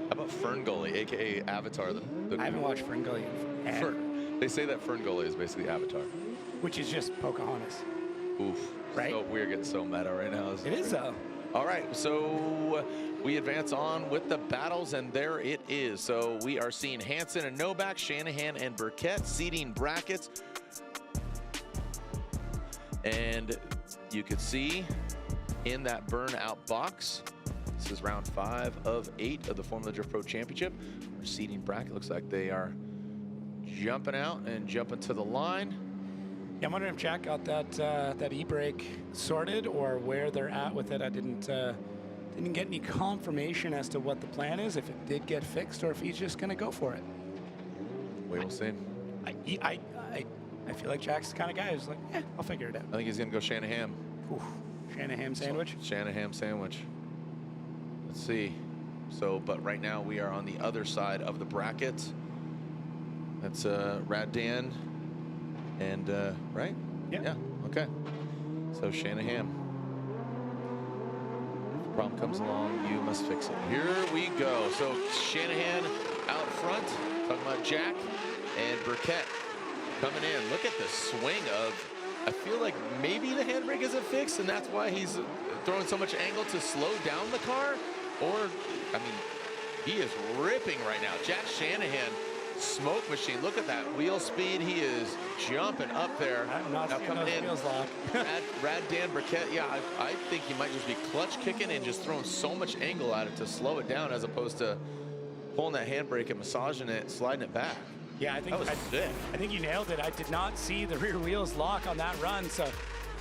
How about Ferngully, aka Avatar? I haven't watched Ferngully in forever. They say that Ferngully is basically Avatar, which is just Pocahontas. Oof. Right? So we're getting so meta right now. It is though. All right, so we advance on with the battles, and there it is. So we are seeing Hansen and Novak, Shanahan and Burkett seeding brackets. And you could see in that burnout box, this is round 5 of 8 of the Formula Drift Pro Championship. Our seeding bracket looks like they are jumping out and jumping to the line. Yeah, I'm wondering if Jack got that e-brake sorted or where they're at with it. I didn't get any confirmation as to what the plan is, if it did get fixed or if he's just going to go for it. We will see. I feel like Jack's the kind of guy who's like, yeah, I'll figure it out. I think he's going to go Shanahan. Ooh, Shanahan sandwich? Shanahan sandwich. Let's see. So, but right now we are on the other side of the bracket. That's Rad Dan. And, right? Yeah. Okay. So Shanahan. If a problem comes along, you must fix it. Here we go. So Shanahan out front, talking about Jack, and Burkett coming in. Look at the swing of, I feel like maybe the handbrake isn't fixed, and that's why he's throwing so much angle to slow down the car. Or, I mean, he is ripping right now. Jack Shanahan smoke machine. Look at that wheel speed. He is jumping up there. I'm not now seeing coming those in, wheels lock. Rad Dan Burkett. Yeah, I think he might just be clutch kicking and just throwing so much angle at it to slow it down, as opposed to pulling that handbrake and massaging it, sliding it back. Yeah, I think that was sick. I think you nailed it. I did not see the rear wheels lock on that run, so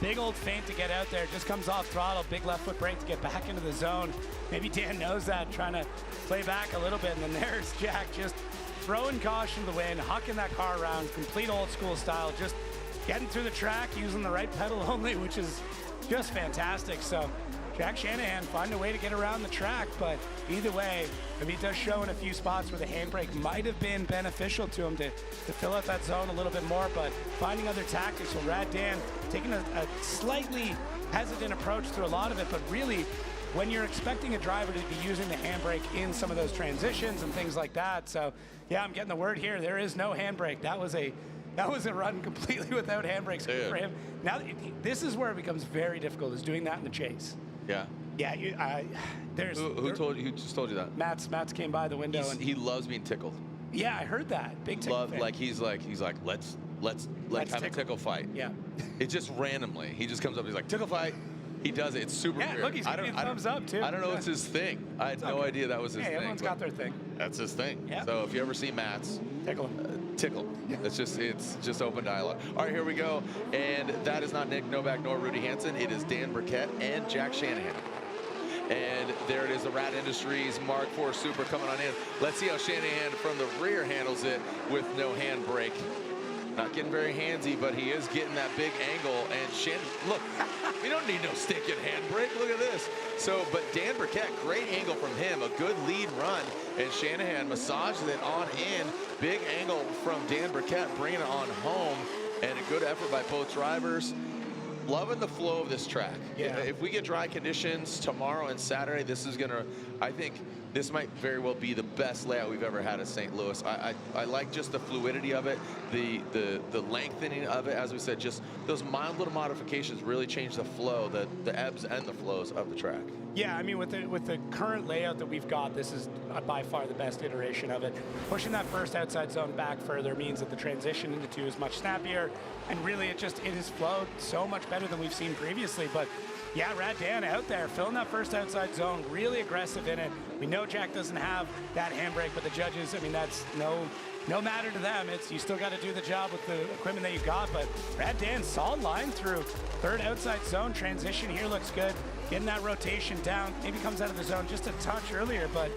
big old feint to get out there. Just comes off throttle, big left foot brake to get back into the zone. Maybe Dan knows that, trying to play back a little bit, and then there's Jack just throwing caution to the wind, hucking that car around, complete old school style, just getting through the track, using the right pedal only, which is just fantastic. So Jack Shanahan find a way to get around the track, but either way, I mean, it does show in a few spots where the handbrake might have been beneficial to him to fill out that zone a little bit more, but finding other tactics. So Rad Dan taking a slightly hesitant approach through a lot of it, but really, when you're expecting a driver to be using the handbrake in some of those transitions and things like that. So yeah, I'm getting the word here. There is no handbrake. That was a run completely without handbrakes for him. Now, this is where it becomes very difficult, is doing that in the chase. Yeah. Yeah, there's... Who just told you that? Matt's came by the window. He loves being tickled. Yeah, I heard that. Big tickle fan. He's like, let's have a tickle fight. Yeah. It just randomly. He just comes up, he's like, tickle fight. He does it. It's super weird. Look, he's giving thumbs up, too. I don't know it's his thing. I had no idea that was his thing. Everyone's got their thing. That's his thing. Yeah. So if you ever see Matt's, tickle him. Tickle. It's just open dialogue. All right, here we go. And that is not Nick Novak nor Rudy Hansen. It is Dan Burkett and Jack Shanahan. And there it is, the Rat Industries Mark IV Super coming on in. Let's see how Shanahan from the rear handles it with no handbrake. Not getting very handsy, but he is getting that big angle. And look, we don't need no stinking handbrake. Look at this. So, but Dan Burkett, great angle from him, a good lead run. And Shanahan massages it on in. Big angle from Dan Burkett, bringing it on home. And a good effort by both drivers. Loving the flow of this track. Yeah. If we get dry conditions tomorrow and Saturday, this is gonna, I think this might very well be the best layout we've ever had at St. Louis. I like just the fluidity of it, the lengthening of it. As we said, just those mild little modifications really change the flow, the ebbs and the flows of the track. Yeah, I mean, with the current layout that we've got, this is by far the best iteration of it. Pushing that first outside zone back further means that the transition into two is much snappier, and really it has flowed so much better than we've seen previously. But yeah, Rad Dan out there filling that first outside zone, really aggressive in it. We know Jack doesn't have that handbrake, but the judges, I mean, that's no matter to them. It's, you still got to do the job with the equipment that you got. But Rad Dan, solid line through third outside zone. Transition here looks good. Getting that rotation down. Maybe comes out of the zone just a touch earlier, but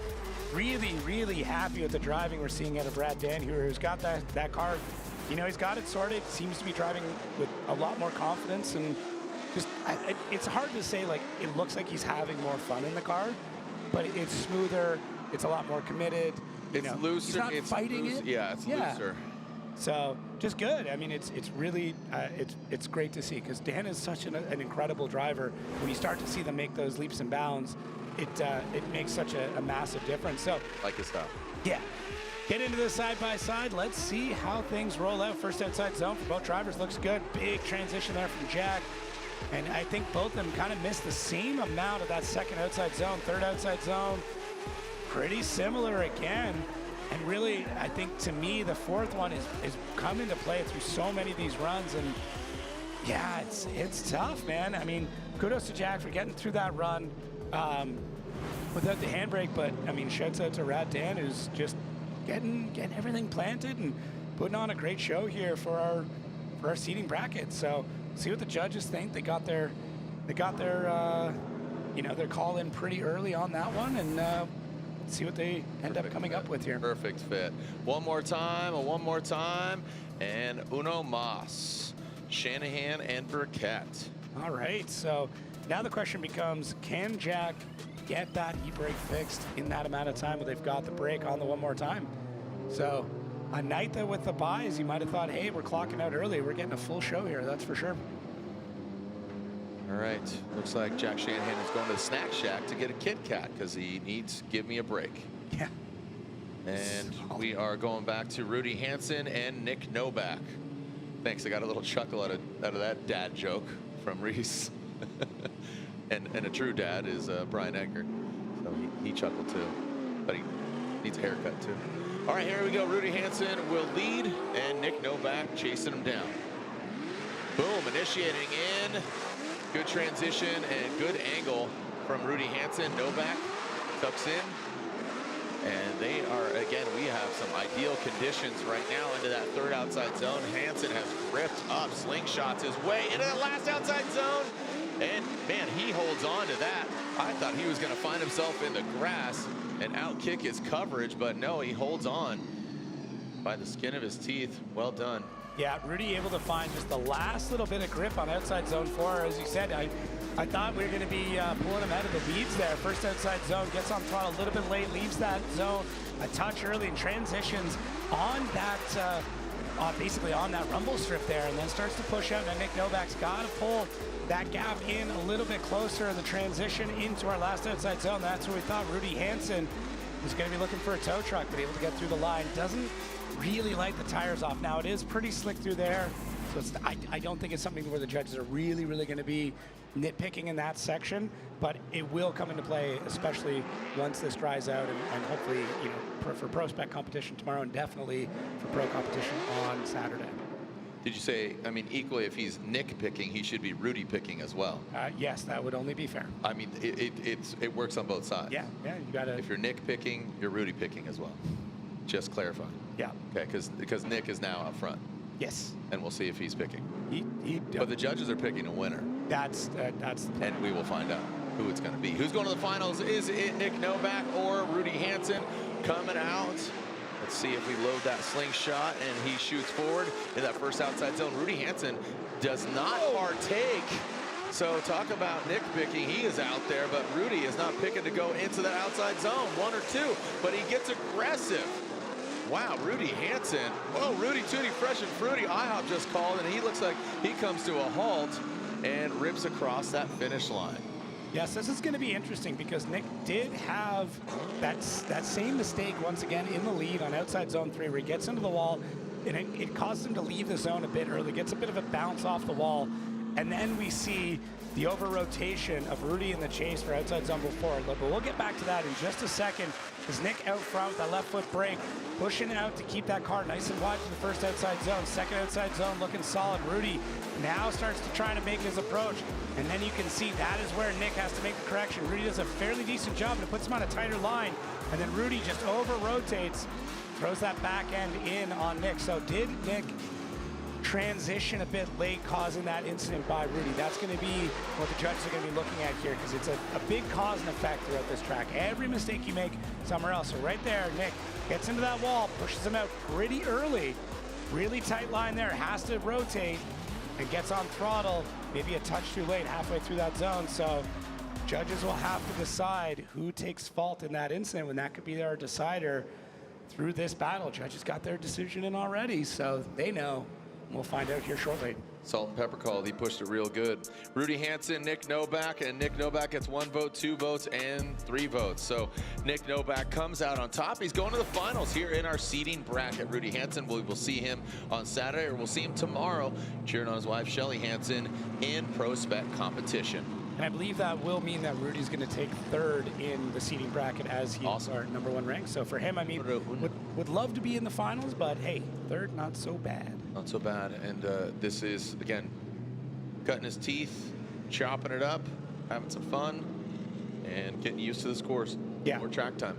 really, really happy with the driving we're seeing out of Rad Dan here, who's got that car. You know, he's got it sorted. Seems to be driving with a lot more confidence, and just it's hard to say, like, it looks like he's having more fun in the car, but it's smoother. It's a lot more committed. It's looser. He's not fighting it. Yeah, it's looser. So just good. I mean, it's really it's great to see, because Dan is such an incredible driver. When you start to see them make those leaps and bounds, it makes such a massive difference. So like his style. Yeah. Get into the side-by-side. Let's see how things roll out. First outside zone for both drivers looks good. Big transition there from Jack. And I think both of them kind of missed the same amount of that second outside zone. Third outside zone, pretty similar again. And really, I think, to me, the fourth one is come into play through so many of these runs. And yeah, it's tough, man. I mean, kudos to Jack for getting through that run without the handbrake. But, I mean, shouts out to Rad Dan, who's just getting everything planted and putting on a great show here for our seating bracket. So see what the judges think. They got their their call in pretty early on that one, and see what they end up coming up with here. Perfect fit. One more time, and uno mas. Shanahan and Burkett. All right, so now the question becomes, can Jack get that e-brake fixed in that amount of time where they've got the brake on the one more time? So a night that with the buys, you might have thought, hey, we're clocking out early. We're getting a full show here, that's for sure. All right, looks like Jack Shanahan is going to the snack shack to get a Kit Kat because he needs give me a break. Yeah. And we are going back to Rudy Hansen and Nick Novak. Thanks, I got a little chuckle out of that dad joke from Reese. and a true dad is Brian Edgar, so he chuckled too, but he needs a haircut too. All right, here we go. Rudy Hansen will lead, and Nick Novak chasing him down. Boom, initiating in. Good transition and good angle from Rudy Hansen. Novak tucks in. And they are, again, we have some ideal conditions right now into that third outside zone. Hansen has ripped up, slingshots his way into that last outside zone. And, man, he holds on to that. I thought he was going to find himself in the grass and outkick his coverage, but no, he holds on by the skin of his teeth. Well done. Yeah, Rudy able to find just the last little bit of grip on outside zone 4. As you said, I thought we were going to be pulling him out of the leads there. First outside zone, gets on throttle a little bit late, leaves that zone a touch early and transitions on that, basically on that rumble strip there, and then starts to push out. And Nick Novak's got to pull that gap in a little bit closer in the transition into our last outside zone. That's where we thought Rudy Hansen was going to be looking for a tow truck, but able to get through the line. Doesn't really light the tires off. Now it is pretty slick through there, so it's, I don't think it's something where the judges are really going to be nitpicking in that section, but it will come into play, especially once this dries out, and hopefully, you know, for pro spec competition tomorrow, and definitely for pro competition on Saturday. Did you say, I mean, equally, if he's Nick picking, he should be Rudy picking as well? Yes, that would only be fair. I mean, it works on both sides. Yeah, you got to. If you're Nick picking, you're Rudy picking as well. Just clarify. Yeah. Okay, because Nick is now up front. Yes. And we'll see if he's picking. But the judges are picking a winner. That's the plan. And we will find out who it's going to be. Who's going to the finals? Is it Nick Novak or Rudy Hansen coming out? Let's see if we load that slingshot and he shoots forward in that first outside zone. Rudy Hansen does not partake. So talk about Nick picking. He is out there, but Rudy is not picking to go into that outside zone, 1 or 2, but he gets aggressive. Wow, Rudy Hansen. Oh, Rudy Tooty, fresh and fruity. IHOP just called, and he looks like he comes to a halt and rips across that finish line. Yes, this is going to be interesting because Nick did have that same mistake once again in the lead on outside zone 3, where he gets into the wall, and it causes him to leave the zone a bit early, gets a bit of a bounce off the wall, and then we see the over-rotation of Rudy in the chase for outside zone 4. But we'll get back to that in just a second, as Nick out front with that left foot brake, pushing out to keep that car nice and wide for the first outside zone. Second outside zone looking solid. Rudy now starts to try to make his approach, and then you can see that is where Nick has to make the correction. Rudy does a fairly decent job, and it puts him on a tighter line, and then Rudy just over-rotates, throws that back end in on Nick. So did Nick transition a bit late, causing that incident by Rudy? That's going to be what the judges are going to be looking at here, because it's a big cause and effect throughout this track. Every mistake you make somewhere else. So right there, Nick gets into that wall, pushes him out pretty early. Really tight line there, has to rotate, and gets on throttle, maybe a touch too late halfway through that zone. So judges will have to decide who takes fault in that incident, when that could be our decider through this battle. Judges got their decision in already, so they know. We'll find out here shortly. Salt and pepper called. He pushed it real good. Rudy Hansen, Nick Novak, and Nick Novak gets 1 vote, 2 votes, and 3 votes. So Nick Novak comes out on top. He's going to the finals here in our seeding bracket. Rudy Hansen, we will see him on Saturday, or we'll see him tomorrow, cheering on his wife, Shelly Hansen, in pro spec competition. And I believe that will mean that Rudy's going to take 3rd in the seeding bracket, as he's our #1 ranked. So for him, I mean, would love to be in the finals, but hey, 3rd, not so bad. Not so bad. And this is, again, cutting his teeth, chopping it up, having some fun, and getting used to this course. Yeah. More track time.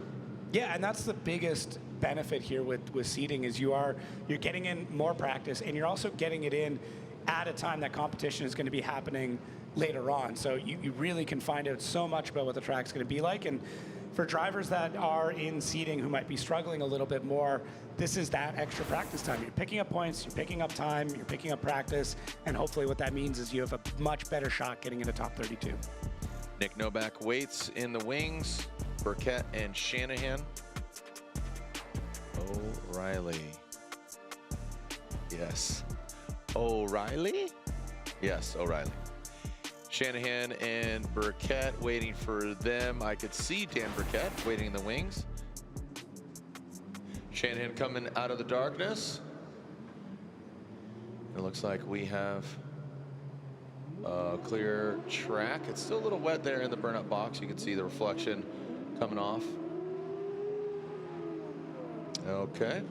Yeah, and that's the biggest benefit here with seeding, is you're getting in more practice, and you're also getting it in at a time that competition is going to be happening later on. So you really can find out so much about what the track's going to be like. And for drivers that are in seeding who might be struggling a little bit more, this is that extra practice time. You're picking up points, you're picking up time, you're picking up practice, and hopefully what that means is you have a much better shot getting into top 32. Nick Novak waits in the wings. Burkett and Shanahan. O'Reilly. Yes. O'Reilly? Yes, O'Reilly. Shanahan and Burkett waiting for them. I could see Dan Burkett waiting in the wings. Shanahan coming out of the darkness. It looks like we have a clear track. It's still a little wet there in the burnout box. You can see the reflection coming off. Okay.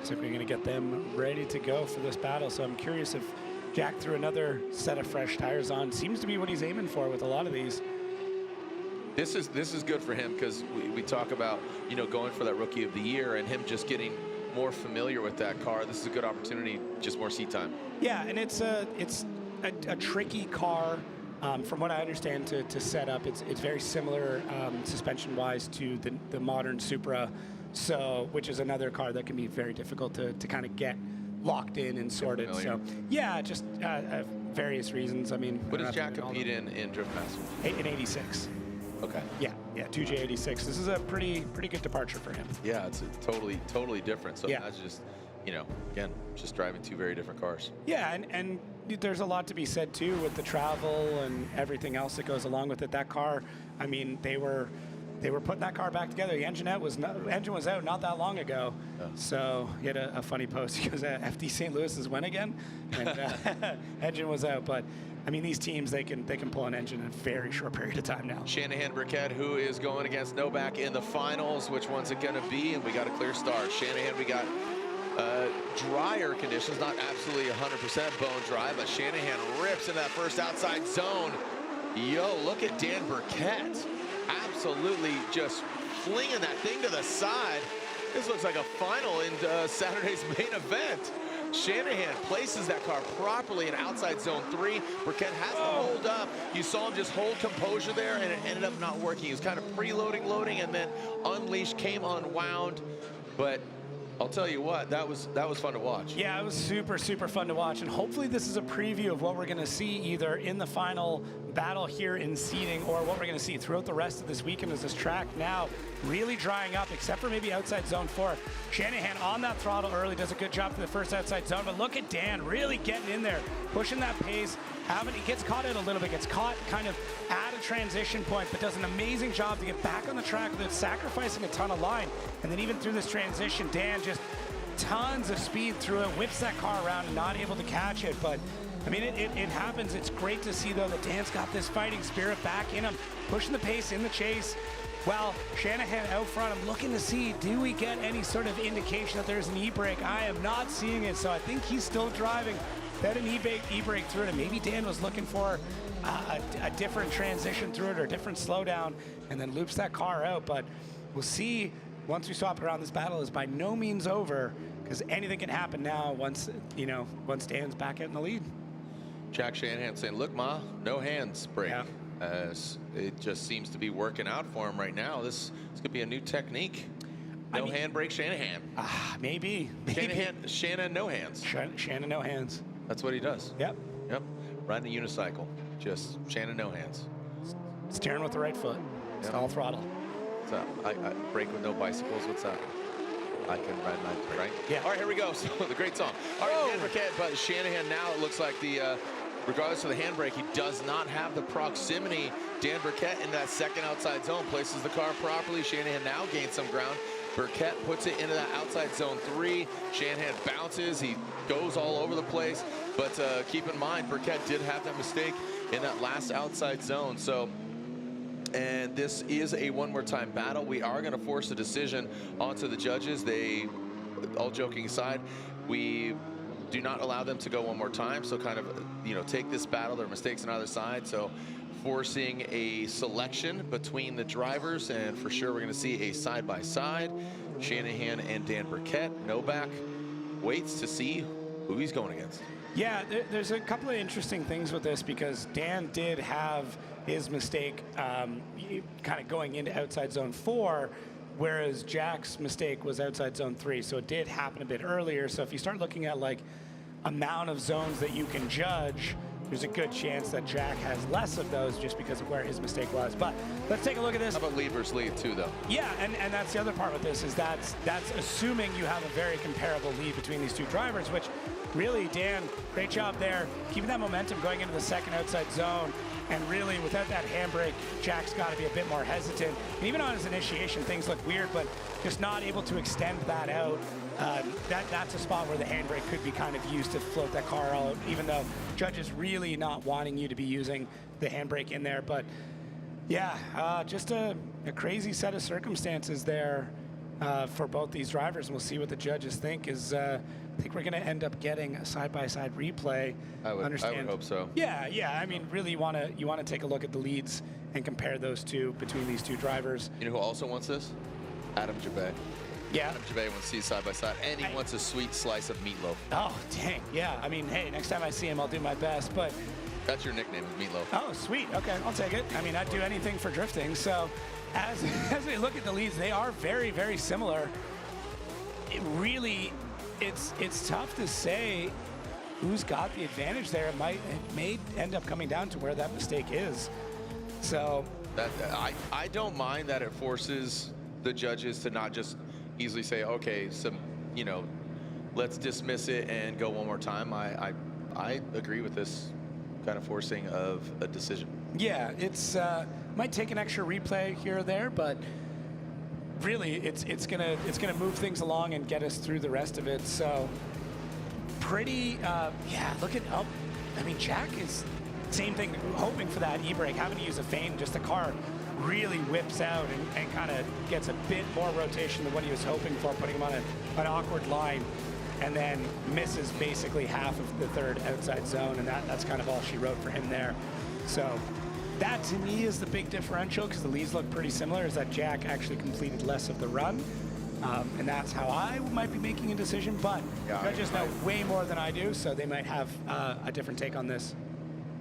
So we're going to get them ready to go for this battle. So I'm curious if Jack threw another set of fresh tires on. Seems to be what he's aiming for with a lot of these. This is good for him because we talk about, you know, going for that Rookie of the Year and him just getting more familiar with that car. This is a good opportunity, just more seat time. Yeah, and it's a tricky car. From what I understand, to set up, it's very similar suspension-wise to the modern Supra, so which is another car that can be very difficult to kind of get locked in and sorted. So yeah, just various reasons. I mean, what does Jack compete in Drift Master? In 86. Okay. Yeah, 2J86. This is a pretty good departure for him. Yeah, it's a totally different. So yeah. That's just, you know, again, just driving two very different cars. Yeah, and there's a lot to be said too with the travel and everything else that goes along with it. That car, I mean, they were putting that car back together. The engine was out not that long ago. Yeah. So he had a funny post. He goes, FD St. Louis is when again? And engine was out, but I mean, these teams, they can pull an engine in a very short period of time now. Shanahan Burkett, who is going against Novak in the finals. Which one's it going to be? And we got a clear start. Shanahan, we got drier conditions, not absolutely 100% bone dry, but Shanahan rips in that first outside zone. Yo, look at Dan Burkett. Absolutely just flinging that thing to the side. This looks like a final in Saturday's main event. Shanahan places that car properly in outside zone 3. Burkett has to hold up. You saw him just hold composure there, and it ended up not working. He was kind of preloading, loading, and then unleashed, came unwound. But I'll tell you what, that was fun to watch. Yeah, it was super fun to watch, and hopefully this is a preview of what we're going to see either in the final battle here in seeding or what we're going to see throughout the rest of this weekend as this track now really drying up, except for maybe outside zone 4. Shanahan on that throttle early, does a good job for the first outside zone, but look at Dan really getting in there, pushing that pace. He gets caught out a little bit, gets caught kind of at a transition point, but does an amazing job to get back on the track without sacrificing a ton of line. And then even through this transition, Dan just tons of speed through it, whips that car around and not able to catch it. But I mean, it happens. It's great to see, though, that Dan's got this fighting spirit back in him, pushing the pace in the chase. Well, Shanahan out front, I'm looking to see, do we get any sort of indication that there's an e-brake? I am not seeing it, so I think he's still driving. That an e-brake through it, and maybe Dan was looking for a different transition through it or a different slowdown, and then loops that car out. But we'll see once we swap around. This battle is by no means over, because anything can happen now once Dan's back out in the lead. Jack Shanahan saying, look, Ma, no hands brake. Yeah. It just seems to be working out for him right now. This could be a new technique. No handbrake Shanahan. Maybe. Shannon no hands. Shannon no hands. That's what he does. Yep. Riding a unicycle. Just Shannon no hands. Steering with the right foot. Stall throttle. What's up? I brake with no bicycles. What's that? I can ride my right? Yeah. All right, here we go. So the great song. All right, Dan Burkett, but Shanahan now, it looks like regardless of the handbrake, he does not have the proximity. Dan Burkett in that second outside zone places the car properly. Shanahan now gains some ground. Burkett puts it into that outside zone 3. Shanahan bounces. He goes all over the place. But keep in mind, Burkett did have that mistake in that last outside zone. So, and this is a one more time battle. We are going to force a decision onto the judges. They, all joking aside, we do not allow them to go one more time. So kind of, take this battle. There are mistakes on either side. So forcing a selection between the drivers, and for sure we're going to see a side-by-side. Shanahan and Dan Burkett. Novak waits to see who he's going against. Yeah, there's a couple of interesting things with this, because Dan did have his mistake kind of going into outside zone 4, whereas Jack's mistake was outside zone 3. So it did happen a bit earlier. So if you start looking at like amount of zones that you can judge, there's a good chance that Jack has less of those just because of where his mistake was. But let's take a look at this. How about lead versus lead too, though? Yeah, and that's the other part with this, is that's assuming you have a very comparable lead between these two drivers, which really, Dan, great job there, keeping that momentum going into the second outside zone. And really, without that handbrake, Jack's got to be a bit more hesitant. And even on his initiation, things look weird, but just not able to extend that out. That's a spot where the handbrake could be kind of used to float that car out, even though judges really not wanting you to be using the handbrake in there. But yeah, just a crazy set of circumstances there. for both these drivers, and we'll see what the judges think. I think we're going to end up getting a side-by-side replay. I would hope so. Yeah. I mean, really, you want to take a look at the leads and compare those two between these two drivers. You know who also wants this? Adam Jabay. Yeah. Adam Jabay wants to see side by side, and he wants a sweet slice of meatloaf. Oh, dang. Yeah. I mean, hey, next time I see him, I'll do my best. But that's your nickname, meatloaf. Oh, sweet. Okay, I'll take it. I mean, I'd do anything for drifting. So, as we look at the leads, they are very, very similar. It really, it's tough to say who's got the advantage there. It may end up coming down to where that mistake is. So that I don't mind that it forces the judges to not just easily say, okay, let's dismiss it and go one more time. I agree with this kind of forcing of a decision. Yeah, it's might take an extra replay here or there, but really it's gonna move things along and get us through the rest of it. So pretty look at I mean, Jack is same thing, hoping for that e-brake, having to use a feint. Just the car really whips out and kind of gets a bit more rotation than what he was hoping for, putting him on an awkward line, and then misses basically half of the third outside zone, and that's kind of all she wrote for him there. So that to me is the big differential, because the leads look pretty similar, is that Jack actually completed less of the run. And that's how I might be making a decision, but judges know way more than I do, so they might have a different take on this.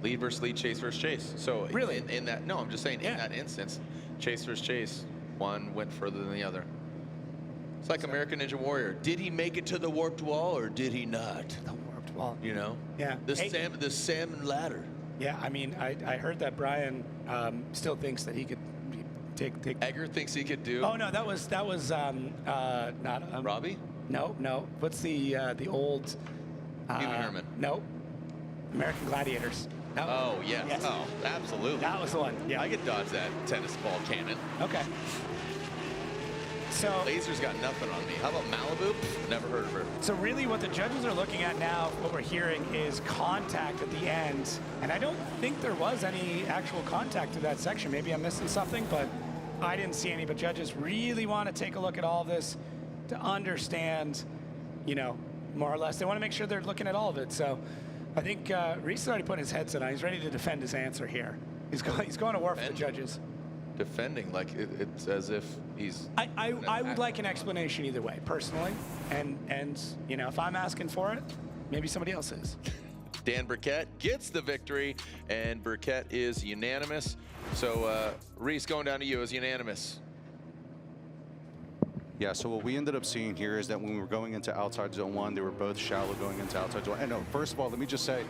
Lead versus lead, chase versus chase. So really, in that, no, I'm just saying in that instance, chase versus chase, one went further than the other. It's like American Ninja Warrior. Did he make it to the warped wall or did he not? The warped wall. You know? Yeah. The salmon ladder. Yeah, I mean, I heard that Brian still thinks that he could take. Egger thinks he could do. Oh no, that was not Robbie. No. What's the old? Human Herman. No. American Gladiators. Oh yes. Oh, absolutely. That was the one. Yeah. I could dodge that tennis ball cannon. Okay. So Laser's got nothing on me. How about Malibu? Never heard of her. So really what the judges are looking at now, what we're hearing is contact at the end. And I don't think there was any actual contact to that section. Maybe I'm missing something, but I didn't see any. But judges really want to take a look at all this to understand, more or less. They want to make sure they're looking at all of it. So I think Reese already put his headset on. He's ready to defend his answer here. He's going to war for the judges. Defending, like it's as if he's. I would like an explanation either way, personally, and if I'm asking for it, maybe somebody else is. Dan Burkett gets the victory, and Burkett is unanimous. So Reese, going down to you, is unanimous. Yeah, so what we ended up seeing here is that when we were going into outside zone one, they were both shallow going into outside zone. And no, first of all, let me just say,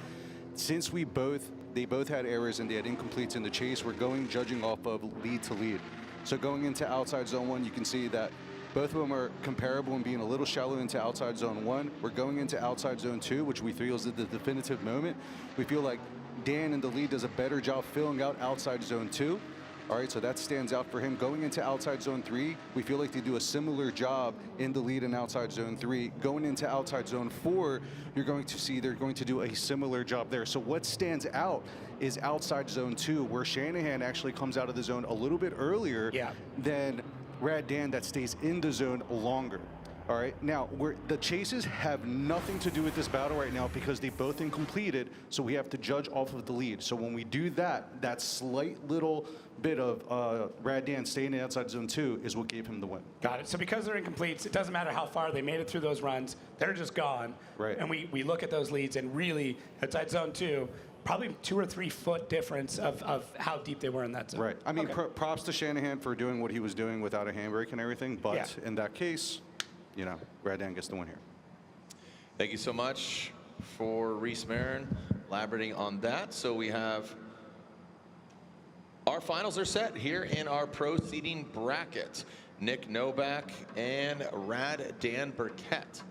since they both had errors and they had incompletes in the chase, we're judging off of lead to lead. So going into outside zone one, you can see that both of them are comparable in being a little shallow into outside zone one. We're going into outside zone two, which we feel is the definitive moment. We feel like Dan in the lead does a better job filling out outside zone two. All right, so that stands out for him. Going into outside zone three, we feel like they do a similar job in the lead in outside zone three. Going into outside zone four, you're going to see they're going to do a similar job there. So what stands out is outside zone two, where Shanahan actually comes out of the zone a little bit earlier than Rad Dan that stays in the zone longer. All right, now the chases have nothing to do with this battle right now because they both incompleted, so we have to judge off of the lead. So when we do that slight little bit of Rad Dan staying in outside zone two is what gave him the win. Got it. So because they're incompletes, it doesn't matter how far they made it through those runs, they're just gone. Right. And we look at those leads, and really outside zone two, probably 2 or 3 foot difference of how deep they were in that zone. Right. I mean, props to Shanahan for doing what he was doing without a handbrake and everything, but in that case, Rad Dan gets the win here. Thank you so much for Reese Marin elaborating on that. So we have our finals are set here in our pro seeding bracket. Nick Novak and Rad Dan Burkett.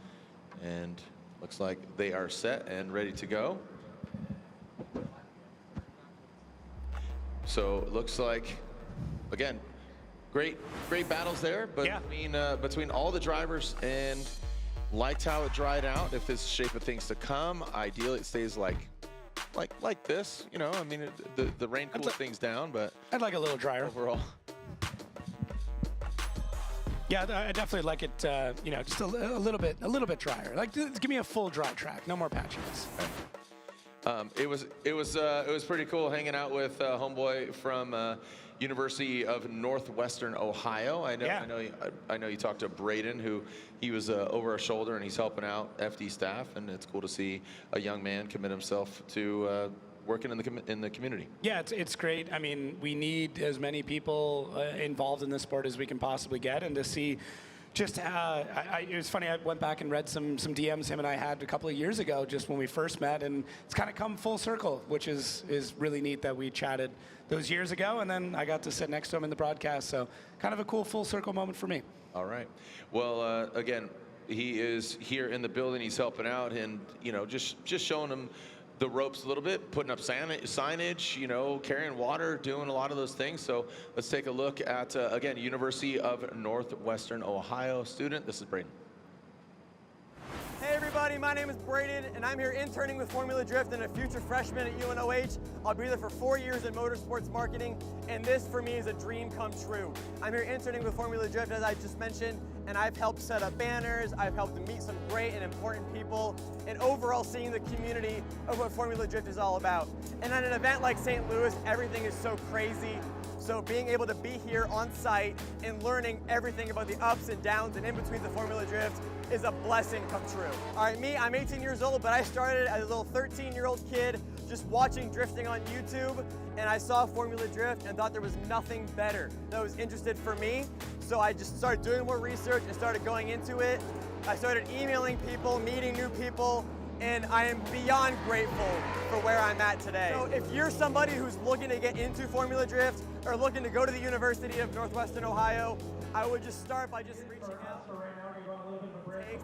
And looks like they are set and ready to go. So it looks like, again, great battles there, but between all the drivers, and liked how it dried out. If this is the shape of things to come, ideally it stays like this. I mean, the rain cools things down, but I'd like a little drier overall. Yeah, I definitely like it. You know, just a little bit drier. Like, give me a full dry track, no more patchiness. It was pretty cool hanging out with homeboy from University of Northwestern Ohio. I know you talked to Braden, who he was over our shoulder and he's helping out FD staff, and it's cool to see a young man commit himself to working in the community. Yeah, it's great. I mean, we need as many people involved in this sport as we can possibly get, and to see. Just, it was funny, I went back and read some DMs him and I had a couple of years ago, just when we first met, and it's kind of come full circle, which is really neat that we chatted those years ago, and then I got to sit next to him in the broadcast, so kind of a cool full circle moment for me. All right. Well, again, he is here in the building, he's helping out, and, you know, just showing him the ropes a little bit, putting up signage, you know, carrying water, doing a lot of those things. So let's take a look at, again, University of Northwestern Ohio student. This is Braden. Hey everybody, my name is Braden, and I'm here interning with Formula Drift and a future freshman at UNOH. I'll be there for 4 years in motorsports marketing, and this for me is a dream come true. I'm here interning with Formula Drift, as I just mentioned, and I've helped set up banners, I've helped to meet some great and important people, and overall seeing the community of what Formula Drift is all about. And at an event like St. Louis, everything is so crazy. So being able to be here on site and learning everything about the ups and downs and in between the Formula Drift is a blessing come true. All right, I'm 18 years old, but I started as a little 13-year-old kid just watching drifting on YouTube, and I saw Formula Drift and thought there was nothing better that was interested for me. So I just started doing more research and started going into it. I started emailing people, meeting new people, and I am beyond grateful for where I'm at today. So if you're somebody who's looking to get into Formula Drift or looking to go to the University of Northwestern Ohio, I would just start by just reaching out.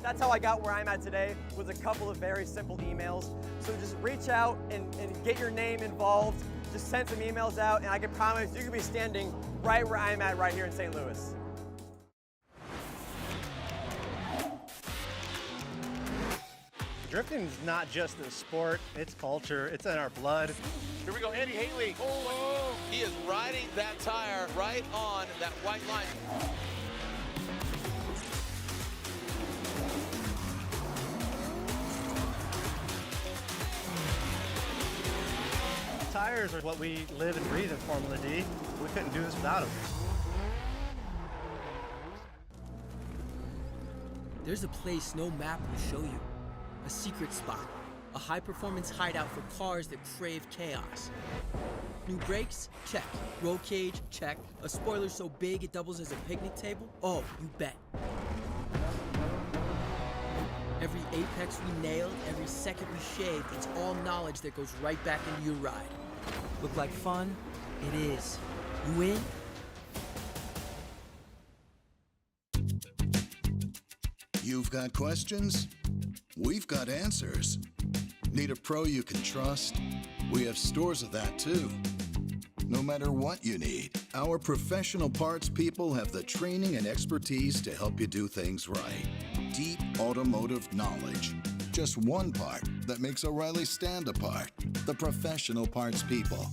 That's how I got where I'm at today, with a couple of very simple emails. So just reach out and get your name involved. Just send some emails out, and I can promise you can be standing right where I'm at right here in St. Louis. Drifting is not just a sport, it's culture, it's in our blood. Here we go, Andy Haley. Oh, he is riding that tire right on that white line. Tires are what we live and breathe in Formula D. We couldn't do this without them. There's a place no map will show you. A secret spot. A high-performance hideout for cars that crave chaos. New brakes? Check. Roll cage? Check. A spoiler so big it doubles as a picnic table? Oh, you bet. Every apex we nailed, every second we shaved, it's all knowledge that goes right back into your ride. Look like fun? It is. You in? You've got questions? We've got answers. Need a pro you can trust? We have stores of that too. No matter what you need, our professional parts people have the training and expertise to help you do things right. Deep automotive knowledge. Just one part that makes O'Reilly stand apart. The professional parts people.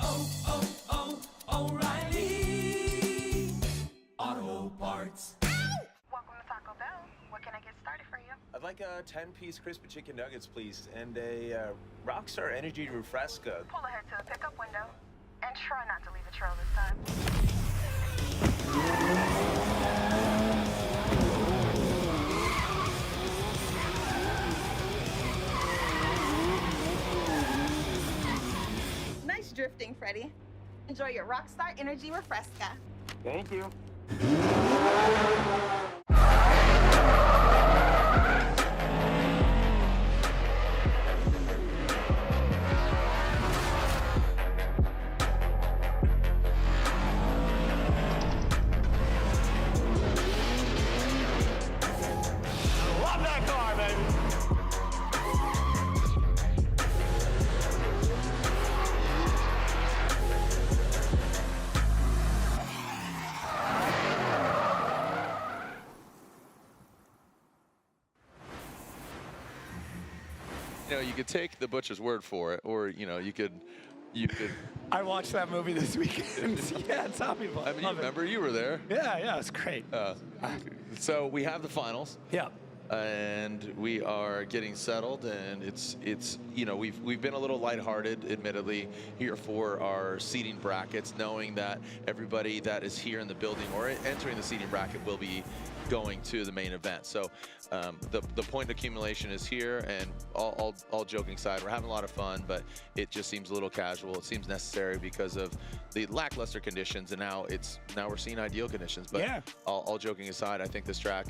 O'Reilly Auto Parts. Welcome to Taco Bell. What can I get started for you? I'd like a 10-piece crispy chicken nuggets, please, and a Rockstar Energy Refresca. Pull ahead to the pickup window and try not to leave a trail this time. Nice drifting, Freddie. Enjoy your Rockstar Energy Refresca. Thank you. Love that car, baby. You know, you could take the butcher's word for it, or, you know, you could You did. I watched that movie this weekend. Yeah, it's how people. I mean, you remember you were there. Yeah, it's great. So we have the finals. Yeah. And we are getting settled, and it's you know, we've been a little lighthearted, admittedly, here for our seating brackets, knowing that everybody that is here in the building or entering the seating bracket will be going to the main event. So the point accumulation is here, and all joking aside, we're having a lot of fun, but it just seems a little casual. It seems necessary because of the lackluster conditions, and now we're seeing ideal conditions. But yeah. all joking aside, I think this track,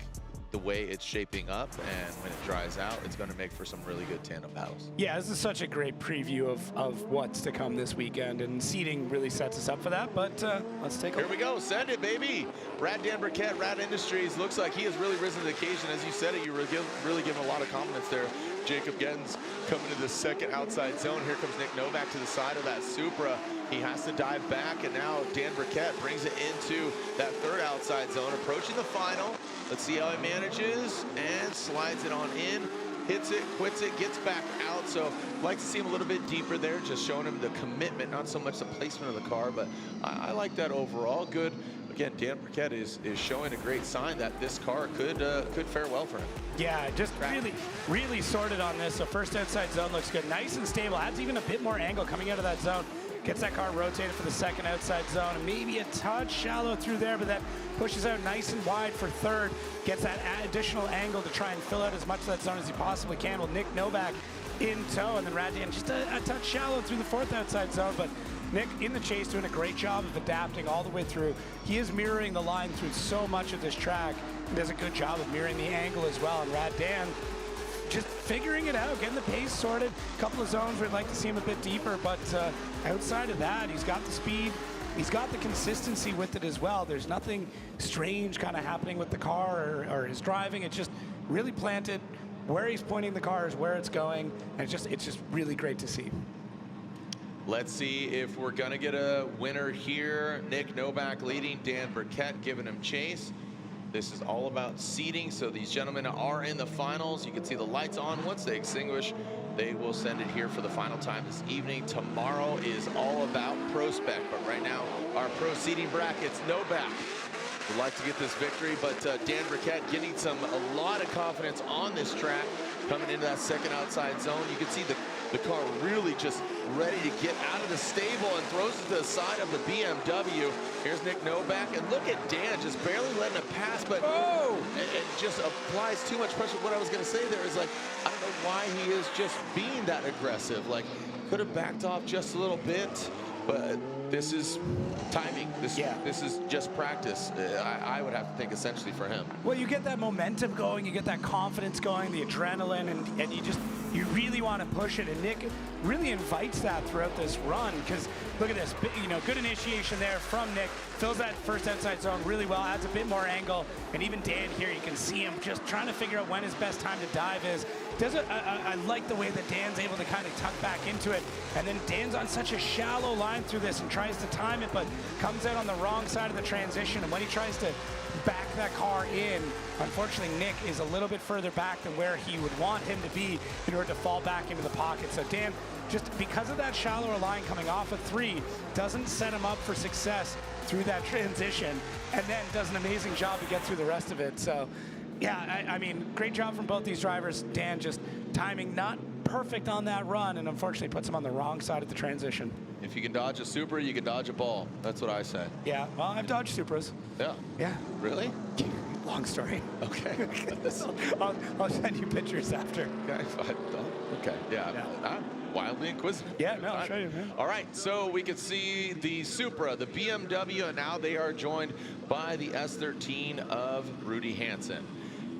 the way it's shaping up, and when it dries out, it's going to make for some really good tandem battles. Yeah, this is such a great preview of what's to come this weekend, and seating really sets us up for that. But let's take a look. Here we go. Send it, baby. Brad Dan Burkett, Rad Industries. Looks like he has really risen to the occasion. As you said it, you were really giving a lot of confidence there. Jacob Gettens coming to the second outside zone. Here comes Nick Novak to the side of that Supra. He has to dive back, and now Dan Burkett brings it into that third outside zone, approaching the final. Let's see how he manages, and slides it on in, hits it, quits it, gets back out. So I'd like to see him a little bit deeper there, just showing him the commitment, not so much the placement of the car, but I like that overall. Good. Again, Dan Burkett is showing a great sign that this car could fare well for him. Yeah, just really sorted on this. So first outside zone looks good, nice and stable. Adds even a bit more angle coming out of that zone. Gets that car rotated for the second outside zone, and maybe a touch shallow through there, but that pushes out nice and wide for third. Gets that additional angle to try and fill out as much of that zone as he possibly can with Nick Novak in tow, and then Radian just a touch shallow through the fourth outside zone, but Nick in the chase doing a great job of adapting all the way through. He is mirroring the line through so much of this track. He does a good job of mirroring the angle as well, and Radian just figuring it out, getting the pace sorted. A couple of zones we'd like to see him a bit deeper, but outside of that, he's got the speed, he's got the consistency with it as well. There's nothing strange kind of happening with the car or his driving. It's just really planted. Where he's pointing the car is where it's going, and it's just really great to see. Let's see if we're gonna get a winner here. Nick Novak leading, Dan Burkett giving him chase. This is all about seating, so these gentlemen are in the finals. You can see the lights on. Once they extinguish, they will send it here for the final time this evening. Tomorrow is all about pro spec, but right now, our pro seating brackets, Novak would like to get this victory, but Dan Burkett getting a lot of confidence on this track, coming into that second outside zone. You can see the car really just ready to get out of the stable, and throws it to the side of the BMW. Here's Nick Novak, and look at Dan just barely letting it pass, but it just applies too much pressure. What I was going to say there is, like, I don't know why he is just being that aggressive. Like, could have backed off just a little bit, but this is timing. This is just practice. I would have to think essentially for him. Well, you get that momentum going, you get that confidence going, the adrenaline, and you really want to push it. And Nick really invites that throughout this run, because look at this, good initiation there from Nick. Fills that first outside zone really well, adds a bit more angle, and even Dan here, you can see him just trying to figure out when his best time to dive is. I like the way that Dan's able to kind of tuck back into it, and then Dan's on such a shallow line through this and tries to time it, but comes out on the wrong side of the transition, and when he tries to back that car in, unfortunately Nick is a little bit further back than where he would want him to be in order to fall back into the pocket. So Dan, just because of that shallower line coming off of 3, doesn't set him up for success through that transition, and then does an amazing job to get through the rest of it. So yeah, I mean, great job from both these drivers. Dan just timing not perfect on that run, and unfortunately puts him on the wrong side of the transition. If you can dodge a Supra, you can dodge a ball. That's what I say. Yeah, well, I've dodged Supras. Yeah. Yeah. Really? Long story. Okay. I'll send you pictures after. Okay, fine. Okay, yeah. I'm wildly inquisitive. Yeah, no, I'll show you, man. All right, so we can see the Supra, the BMW, and now they are joined by the S13 of Rudy Hansen.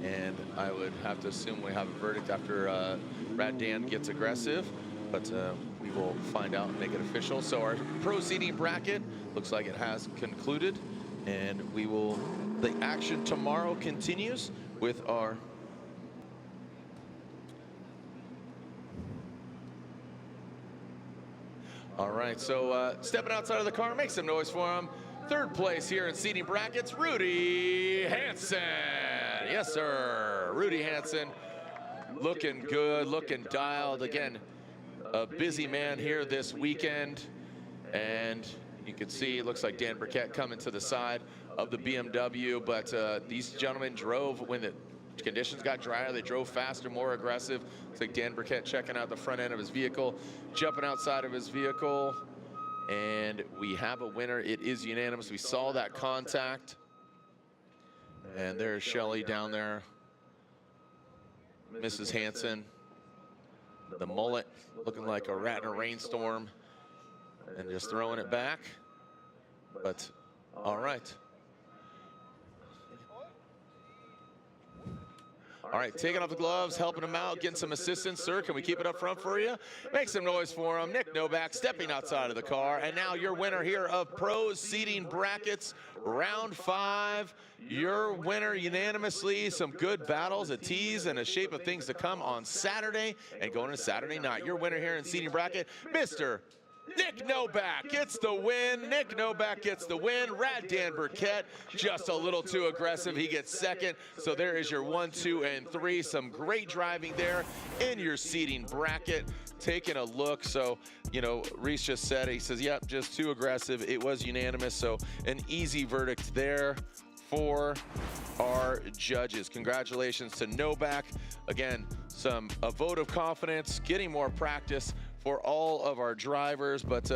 And I would have to assume we have a verdict after Rad Dan gets aggressive, but we will find out and make it official. So our pro seating bracket looks like it has concluded, and the action tomorrow continues with our all right, so stepping outside of the car, make some noise for him. Third place here in seating brackets, Rudy Hansen. Yes, sir. Rudy Hansen looking good, looking dialed. Again, a busy man here this weekend. And you can see it looks like Dan Burkett coming to the side of the BMW, but these gentlemen drove when the conditions got drier. They drove faster, more aggressive. It's like Dan Burkett checking out the front end of his vehicle, jumping outside of his vehicle, and we have a winner. It is unanimous. We saw that contact, and there's Shelly down there, Mrs. Hansen, the mullet looking like a rat in a rainstorm, and just throwing it back. But all right. All right, taking off the gloves, helping him out, getting some assistance. Sir, can we keep it up front for you? Make some noise for him. Nick Novak stepping outside of the car. And now your winner here of Pro Seating Brackets, round 5. Your winner unanimously. Some good battles, a tease, and a shape of things to come on Saturday and going into Saturday night. Your winner here in Seating Bracket, Mr. Nick Novak gets the win. Nick Novak gets the win. Rad Dan Burkett, just a little too aggressive. He gets second. So there is your 1, 2, and 3. Some great driving there in your seating bracket. Taking a look. So, you know, Reese just said, he says, yep, just too aggressive. It was unanimous. So an easy verdict there for our judges. Congratulations to Novak. Again, a vote of confidence, getting more practice for all of our drivers. But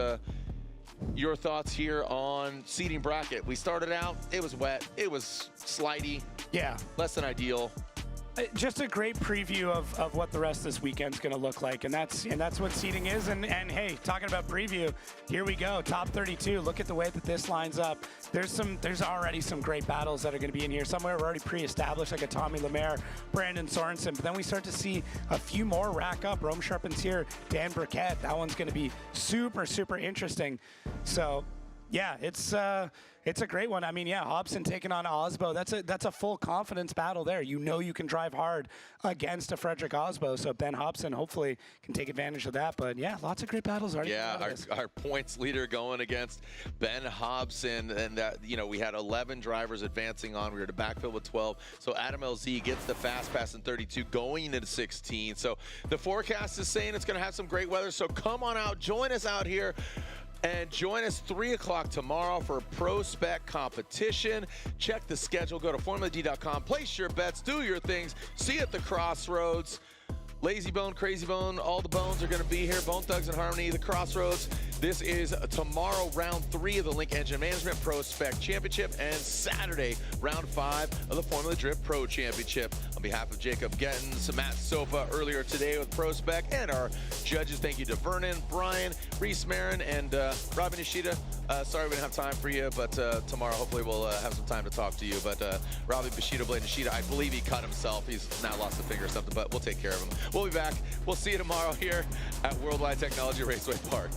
your thoughts here on seating bracket. We started out, it was wet, it was slidey, yeah, less than ideal. Just a great preview of what the rest of this weekend's going to look like, and that's what seating is. And hey, talking about preview, here we go. Top 32. Look at the way that this lines up. There's already some great battles that are going to be in here. Somewhere we're already pre-established, like a Tommy Lemaire, Brandon Sorensen. But then we start to see a few more rack up. Rome Sharpen's here. Dan Burkett. That one's going to be super, super interesting. So yeah, it's a great one. I mean, yeah, Hobson taking on Osbo. That's a full confidence battle there. You know you can drive hard against a Frederick Osbo. So Ben Hobson hopefully can take advantage of that. But yeah, lots of great battles already. Yeah, our points leader going against Ben Hobson, and you know, we had 11 drivers advancing on. We were to backfill with 12. So Adam LZ gets the fast pass in 32, going into 16. So the forecast is saying it's going to have some great weather. So come on out, join us out here. And join us 3 o'clock tomorrow for Pro Spec competition. Check the schedule. Go to formulad.com. Place your bets. Do your things. See you at the crossroads. Lazy Bone, Crazy Bone, all the bones are going to be here. Bone Thugs and Harmony, the crossroads. This is tomorrow, round 3 of the Link Engine Management Pro Spec Championship, and Saturday, round 5 of the Formula Drift Pro Championship. On behalf of Jacob Gettens, Matt Sofa earlier today with Pro Spec, and our judges, thank you to Vernon, Brian, Reese Marin, and Robin Nishida. Sorry we didn't have time for you, but tomorrow hopefully we'll have some time to talk to you. But Robbie Blade Nishida, I believe he cut himself. He's now lost a finger or something, but we'll take care of him. We'll be back. We'll see you tomorrow here at Worldwide Technology Raceway Park.